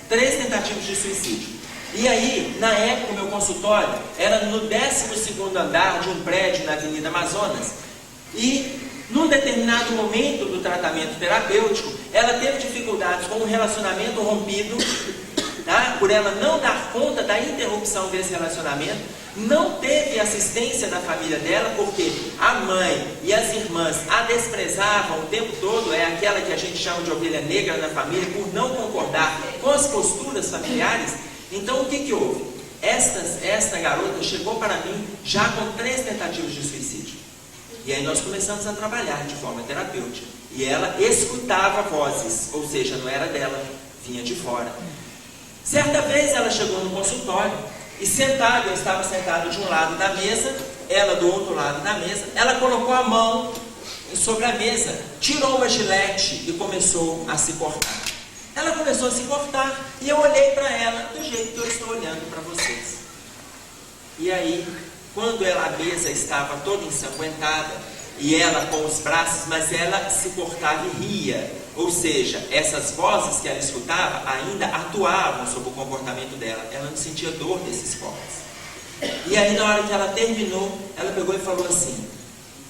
3 tentativas de suicídio. E aí, na época, o meu consultório era no 12º andar de um prédio na Avenida Amazonas. E, num determinado momento do tratamento terapêutico, ela teve dificuldades com um relacionamento rompido, tá? Por ela não dar conta da interrupção desse relacionamento. Não teve assistência da família dela, porque a mãe e as irmãs a desprezavam o tempo todo, é aquela que a gente chama de ovelha negra na família, por não concordar com as posturas familiares. Então o que houve? Esta garota chegou para mim já com 3 tentativas de suicídio. E aí nós começamos a trabalhar de forma terapêutica. E ela escutava vozes, ou seja, não era dela, vinha de fora. Certa vez ela chegou no consultório, e sentada, eu estava sentado de um lado da mesa, ela do outro lado da mesa, ela colocou a mão sobre a mesa, tirou uma gilete e começou a se cortar. Ela começou a se cortar e eu olhei para ela do jeito que eu estou olhando para vocês. E aí, quando a mesa estava toda ensanguentada, e ela com os braços, mas ela se cortava e ria. Ou seja, essas vozes que ela escutava ainda atuavam sobre o comportamento dela. Ela não sentia dor desses cortes. E aí na hora que ela terminou, ela pegou e falou assim: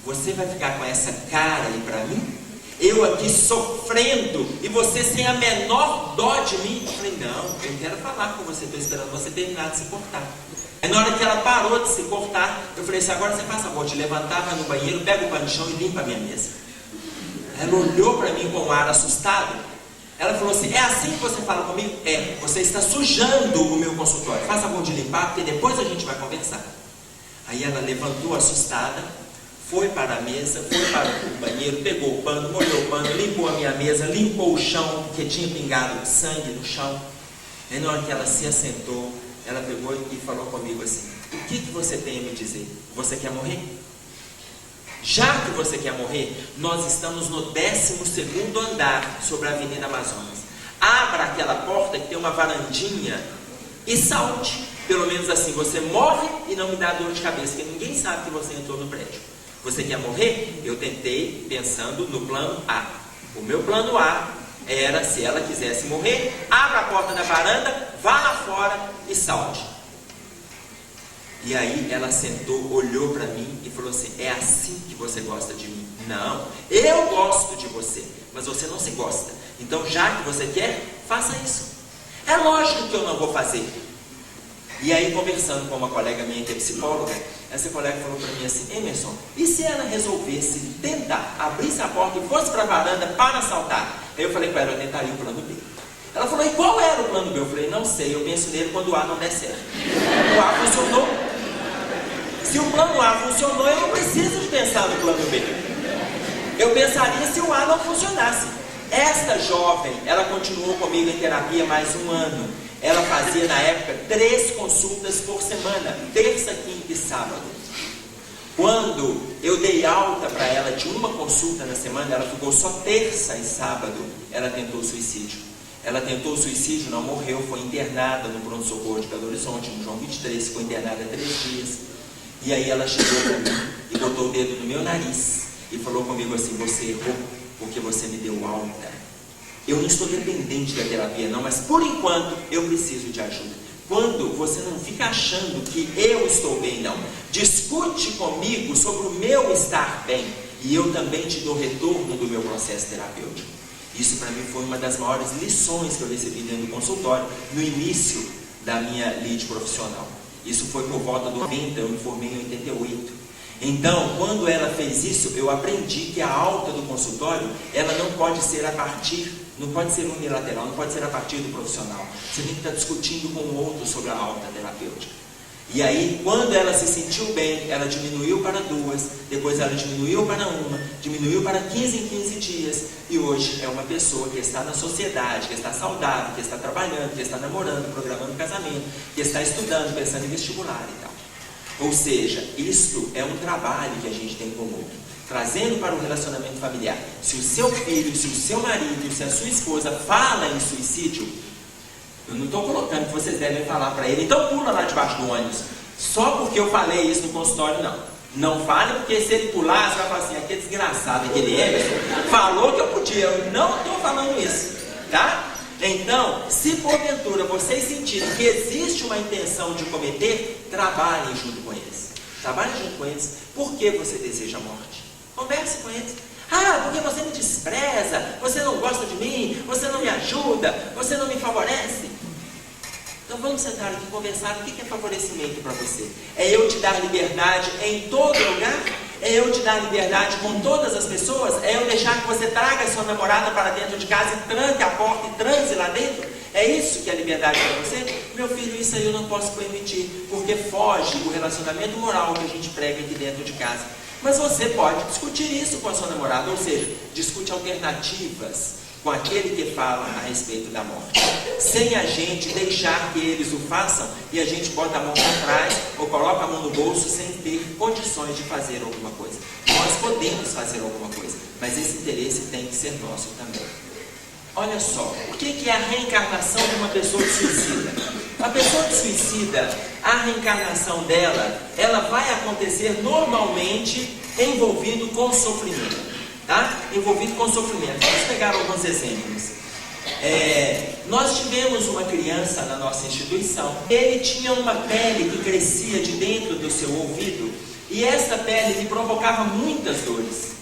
você vai ficar com essa cara aí pra mim? Eu aqui sofrendo e você sem a menor dó de mim? Eu falei, não, eu quero falar com você, estou esperando você terminar de se cortar. Aí na hora que ela parou de se cortar, eu falei assim, agora você faz favor de levantar, vai no banheiro, pega o pano de chão e limpa a minha mesa. Ela olhou para mim com um ar assustado. Ela falou assim, é assim que você fala comigo? É, você está sujando o meu consultório. Faz favor de limpar, porque depois a gente vai conversar. Aí ela levantou assustada, foi para a mesa, foi para o banheiro, pegou o pano, molhou o pano, limpou a minha mesa, limpou o chão, porque tinha pingado sangue no chão. Aí na hora que ela se assentou, ela pegou e falou comigo assim, o que você tem a me dizer? Você quer morrer? Já que você quer morrer, nós estamos no 12º andar sobre a Avenida Amazonas. Abra aquela porta que tem uma varandinha e salte. Pelo menos assim, você morre e não me dá dor de cabeça, porque ninguém sabe que você entrou no prédio. Você quer morrer? Eu tentei pensando no plano A. O meu plano A era, se ela quisesse morrer, abra a porta da varanda, vá lá fora e salte. E aí ela sentou, olhou para mim e falou assim, é assim que você gosta de mim? Não, eu gosto de você, mas você não se gosta. Então já que você quer, faça isso. É lógico que eu não vou fazer. E aí conversando com uma colega minha que é psicóloga, essa colega falou para mim assim, Emerson, e se ela resolvesse tentar, abrisse a porta e fosse para a varanda para assaltar? Aí eu falei com ela, eu tentaria o plano B. Ela falou, e qual era o plano B? Eu falei, não sei, eu penso nele quando o A não der certo. O A funcionou. Se o plano A funcionou, eu não preciso de pensar no plano B. Eu pensaria se o A não funcionasse. Esta jovem, ela continuou comigo em terapia mais um ano. Ela fazia na época 3 consultas por semana, terça, quinta e sábado. Quando eu dei alta para ela de uma consulta na semana, ela ficou só terça e sábado, ela tentou suicídio. Ela tentou suicídio, não morreu, foi internada no pronto-socorro de Belo Horizonte, no João 23, ficou internada 3 dias. E aí ela chegou para mim e botou o dedo no meu nariz e falou comigo assim: você errou porque você me deu alta. Eu não estou dependente da terapia não, mas por enquanto eu preciso de ajuda. Quando você não fica achando que eu estou bem, não. Discute comigo sobre o meu estar bem, e eu também te dou retorno do meu processo terapêutico. Isso para mim foi uma das maiores lições que eu recebi dentro do consultório, no início da minha lead profissional. Isso foi por volta do 90, eu me formei em 88. Então, quando ela fez isso, eu aprendi que a alta do consultório, ela não pode ser não pode ser unilateral, não pode ser a partir do profissional. Você tem que estar discutindo com o outro sobre a alta terapêutica. E aí, quando ela se sentiu bem, ela diminuiu para 2, depois ela diminuiu para 1, diminuiu para 15 em 15 dias, e hoje é uma pessoa que está na sociedade, que está saudável, que está trabalhando, que está namorando, programando casamento, que está estudando, pensando em vestibular e tal. Ou seja, isto é um trabalho que a gente tem em comum. Trazendo para o relacionamento familiar. Se o seu filho, se o seu marido, se a sua esposa fala em suicídio, eu não estou colocando que vocês devem falar para ele, então pula lá debaixo do ônibus. Só porque eu falei isso no consultório, não. Não fale, porque se ele pular, você vai falar assim: aquele desgraçado, aquele Emerson, falou que eu podia. Eu não estou falando isso, tá? Então, se porventura vocês sentirem que existe uma intenção de cometer, trabalhem junto com eles. Trabalhem junto com eles. Por que você deseja a morte? Converse com eles. Ah, porque você me despreza, você não gosta de mim, você não me ajuda, você não me favorece. Então vamos sentar aqui e conversar. O que é favorecimento para você? É eu te dar liberdade em todo lugar? É eu te dar liberdade com todas as pessoas? É eu deixar que você traga a sua namorada para dentro de casa e tranque a porta e transe lá dentro? É isso que é liberdade para você? Meu filho, isso aí eu não posso permitir, porque foge do relacionamento moral que a gente prega aqui dentro de casa. Mas você pode discutir isso com a sua namorada, ou seja, discute alternativas com aquele que fala a respeito da morte, sem a gente deixar que eles o façam e a gente bota a mão para trás ou coloca a mão no bolso sem ter condições de fazer alguma coisa. Nós podemos fazer alguma coisa, mas esse interesse tem que ser nosso também. Olha só, o que é a reencarnação de uma pessoa de suicida? A pessoa de suicida, a reencarnação dela, ela vai acontecer normalmente envolvido com sofrimento, tá? Envolvido com sofrimento. Vamos pegar alguns exemplos. Nós tivemos uma criança na nossa instituição. Ele tinha uma pele que crescia de dentro do seu ouvido e essa pele lhe provocava muitas dores.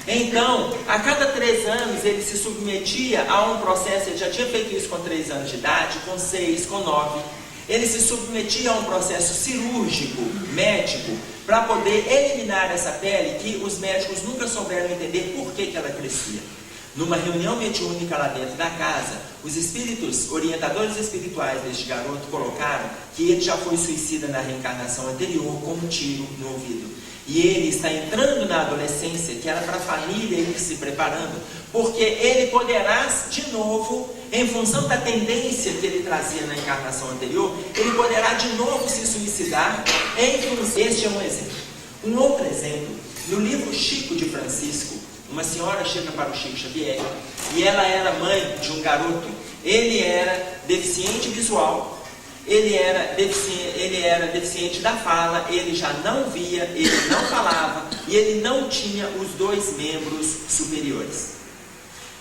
Então, a cada 3 anos ele se submetia a um processo. Ele já tinha feito isso com 3 anos de idade, com 6, com 9. Ele se submetia a um processo cirúrgico, médico, para poder eliminar essa pele que os médicos nunca souberam entender por que ela crescia. Numa reunião mediúnica lá dentro da casa, os espíritos, orientadores espirituais deste garoto colocaram que ele já foi suicida na reencarnação anterior com um tiro no ouvido. E ele está entrando na adolescência, que era para a família ir se preparando, porque ele poderá de novo, em função da tendência que ele trazia na encarnação anterior, ele poderá de novo se suicidar. Este é um exemplo. Um outro exemplo, no livro Chico de Francisco, uma senhora chega para o Chico Xavier e ela era mãe de um garoto. Ele era deficiente visual. Ele era deficiente da fala, ele já não via, ele não falava e ele não tinha os 2 membros superiores.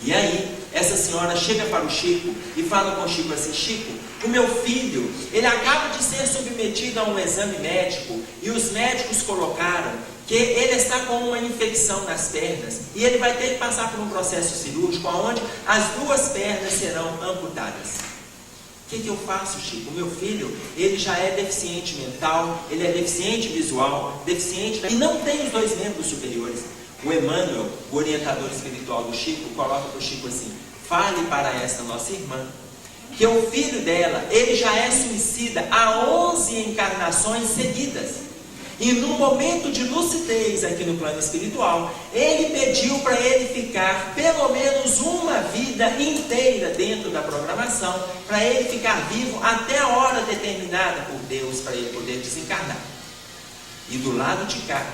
E aí, essa senhora chega para o Chico e fala com o Chico assim: Chico, o meu filho, ele acaba de ser submetido a um exame médico e os médicos colocaram que ele está com uma infecção nas pernas e ele vai ter que passar por um processo cirúrgico onde as 2 pernas serão amputadas. O que eu faço, Chico? O meu filho, ele já é deficiente mental, ele é deficiente visual, deficiente e não tem os 2 membros superiores. O Emmanuel, o orientador espiritual do Chico, coloca para o Chico assim: fale para esta nossa irmã que o filho dela, ele já é suicida há 11 encarnações seguidas. E num momento de lucidez aqui no plano espiritual, ele pediu para ele ficar pelo menos uma vida inteira dentro da programação, para ele ficar vivo até a hora determinada por Deus, para ele poder desencarnar. E do lado de cá,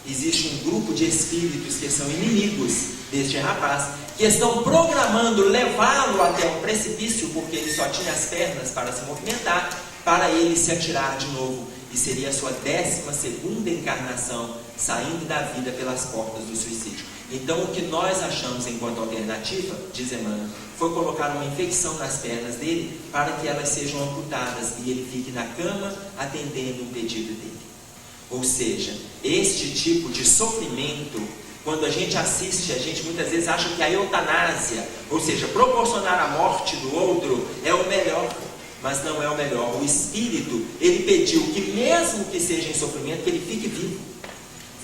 existe um grupo de espíritos que são inimigos deste rapaz, que estão programando levá-lo até um precipício, porque ele só tinha as pernas para se movimentar, para ele se atirar de novo, e seria a sua 12ª encarnação, saindo da vida pelas portas do suicídio. Então, o que nós achamos enquanto alternativa, diz Emmanuel, foi colocar uma infecção nas pernas dele, para que elas sejam amputadas, e ele fique na cama, atendendo o pedido dele. Ou seja, este tipo de sofrimento, quando a gente assiste, a gente muitas vezes acha que a eutanásia, ou seja, proporcionar a morte do outro, é o melhor. Mas não é o melhor. O Espírito, ele pediu que mesmo que seja em sofrimento, que ele fique vivo.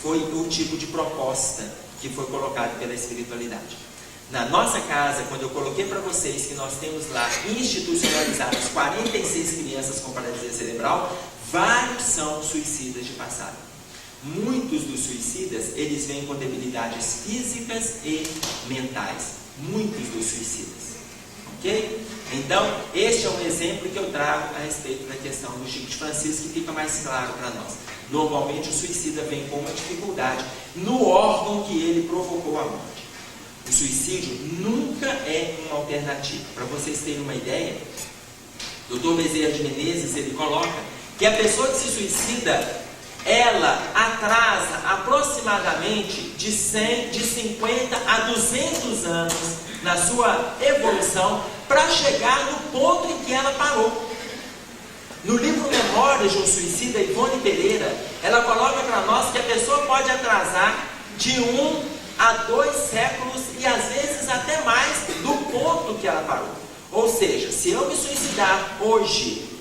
Foi o tipo de proposta que foi colocado pela espiritualidade. Na nossa casa, quando eu coloquei para vocês que nós temos lá institucionalizadas 46 crianças com paralisia cerebral, vários são suicidas de passado. Muitos dos suicidas, eles vêm com debilidades físicas e mentais. Muitos dos suicidas. Ok? Então, este é um exemplo que eu trago a respeito da questão do Chico de Francisco, que fica mais claro para nós. Normalmente o suicida vem com uma dificuldade no órgão que ele provocou a morte. O suicídio nunca é uma alternativa. Para vocês terem uma ideia, Dr. Bezerra de Menezes, ele coloca que a pessoa que se suicida, ela atrasa aproximadamente de 50 a 200 anos na sua evolução para chegar no ponto em que ela parou. No livro Memórias de um Suicida, Ivone Pereira, ela coloca para nós que a pessoa pode atrasar de 1 a 2 séculos e às vezes até mais do ponto que ela parou. Ou seja, se eu me suicidar hoje,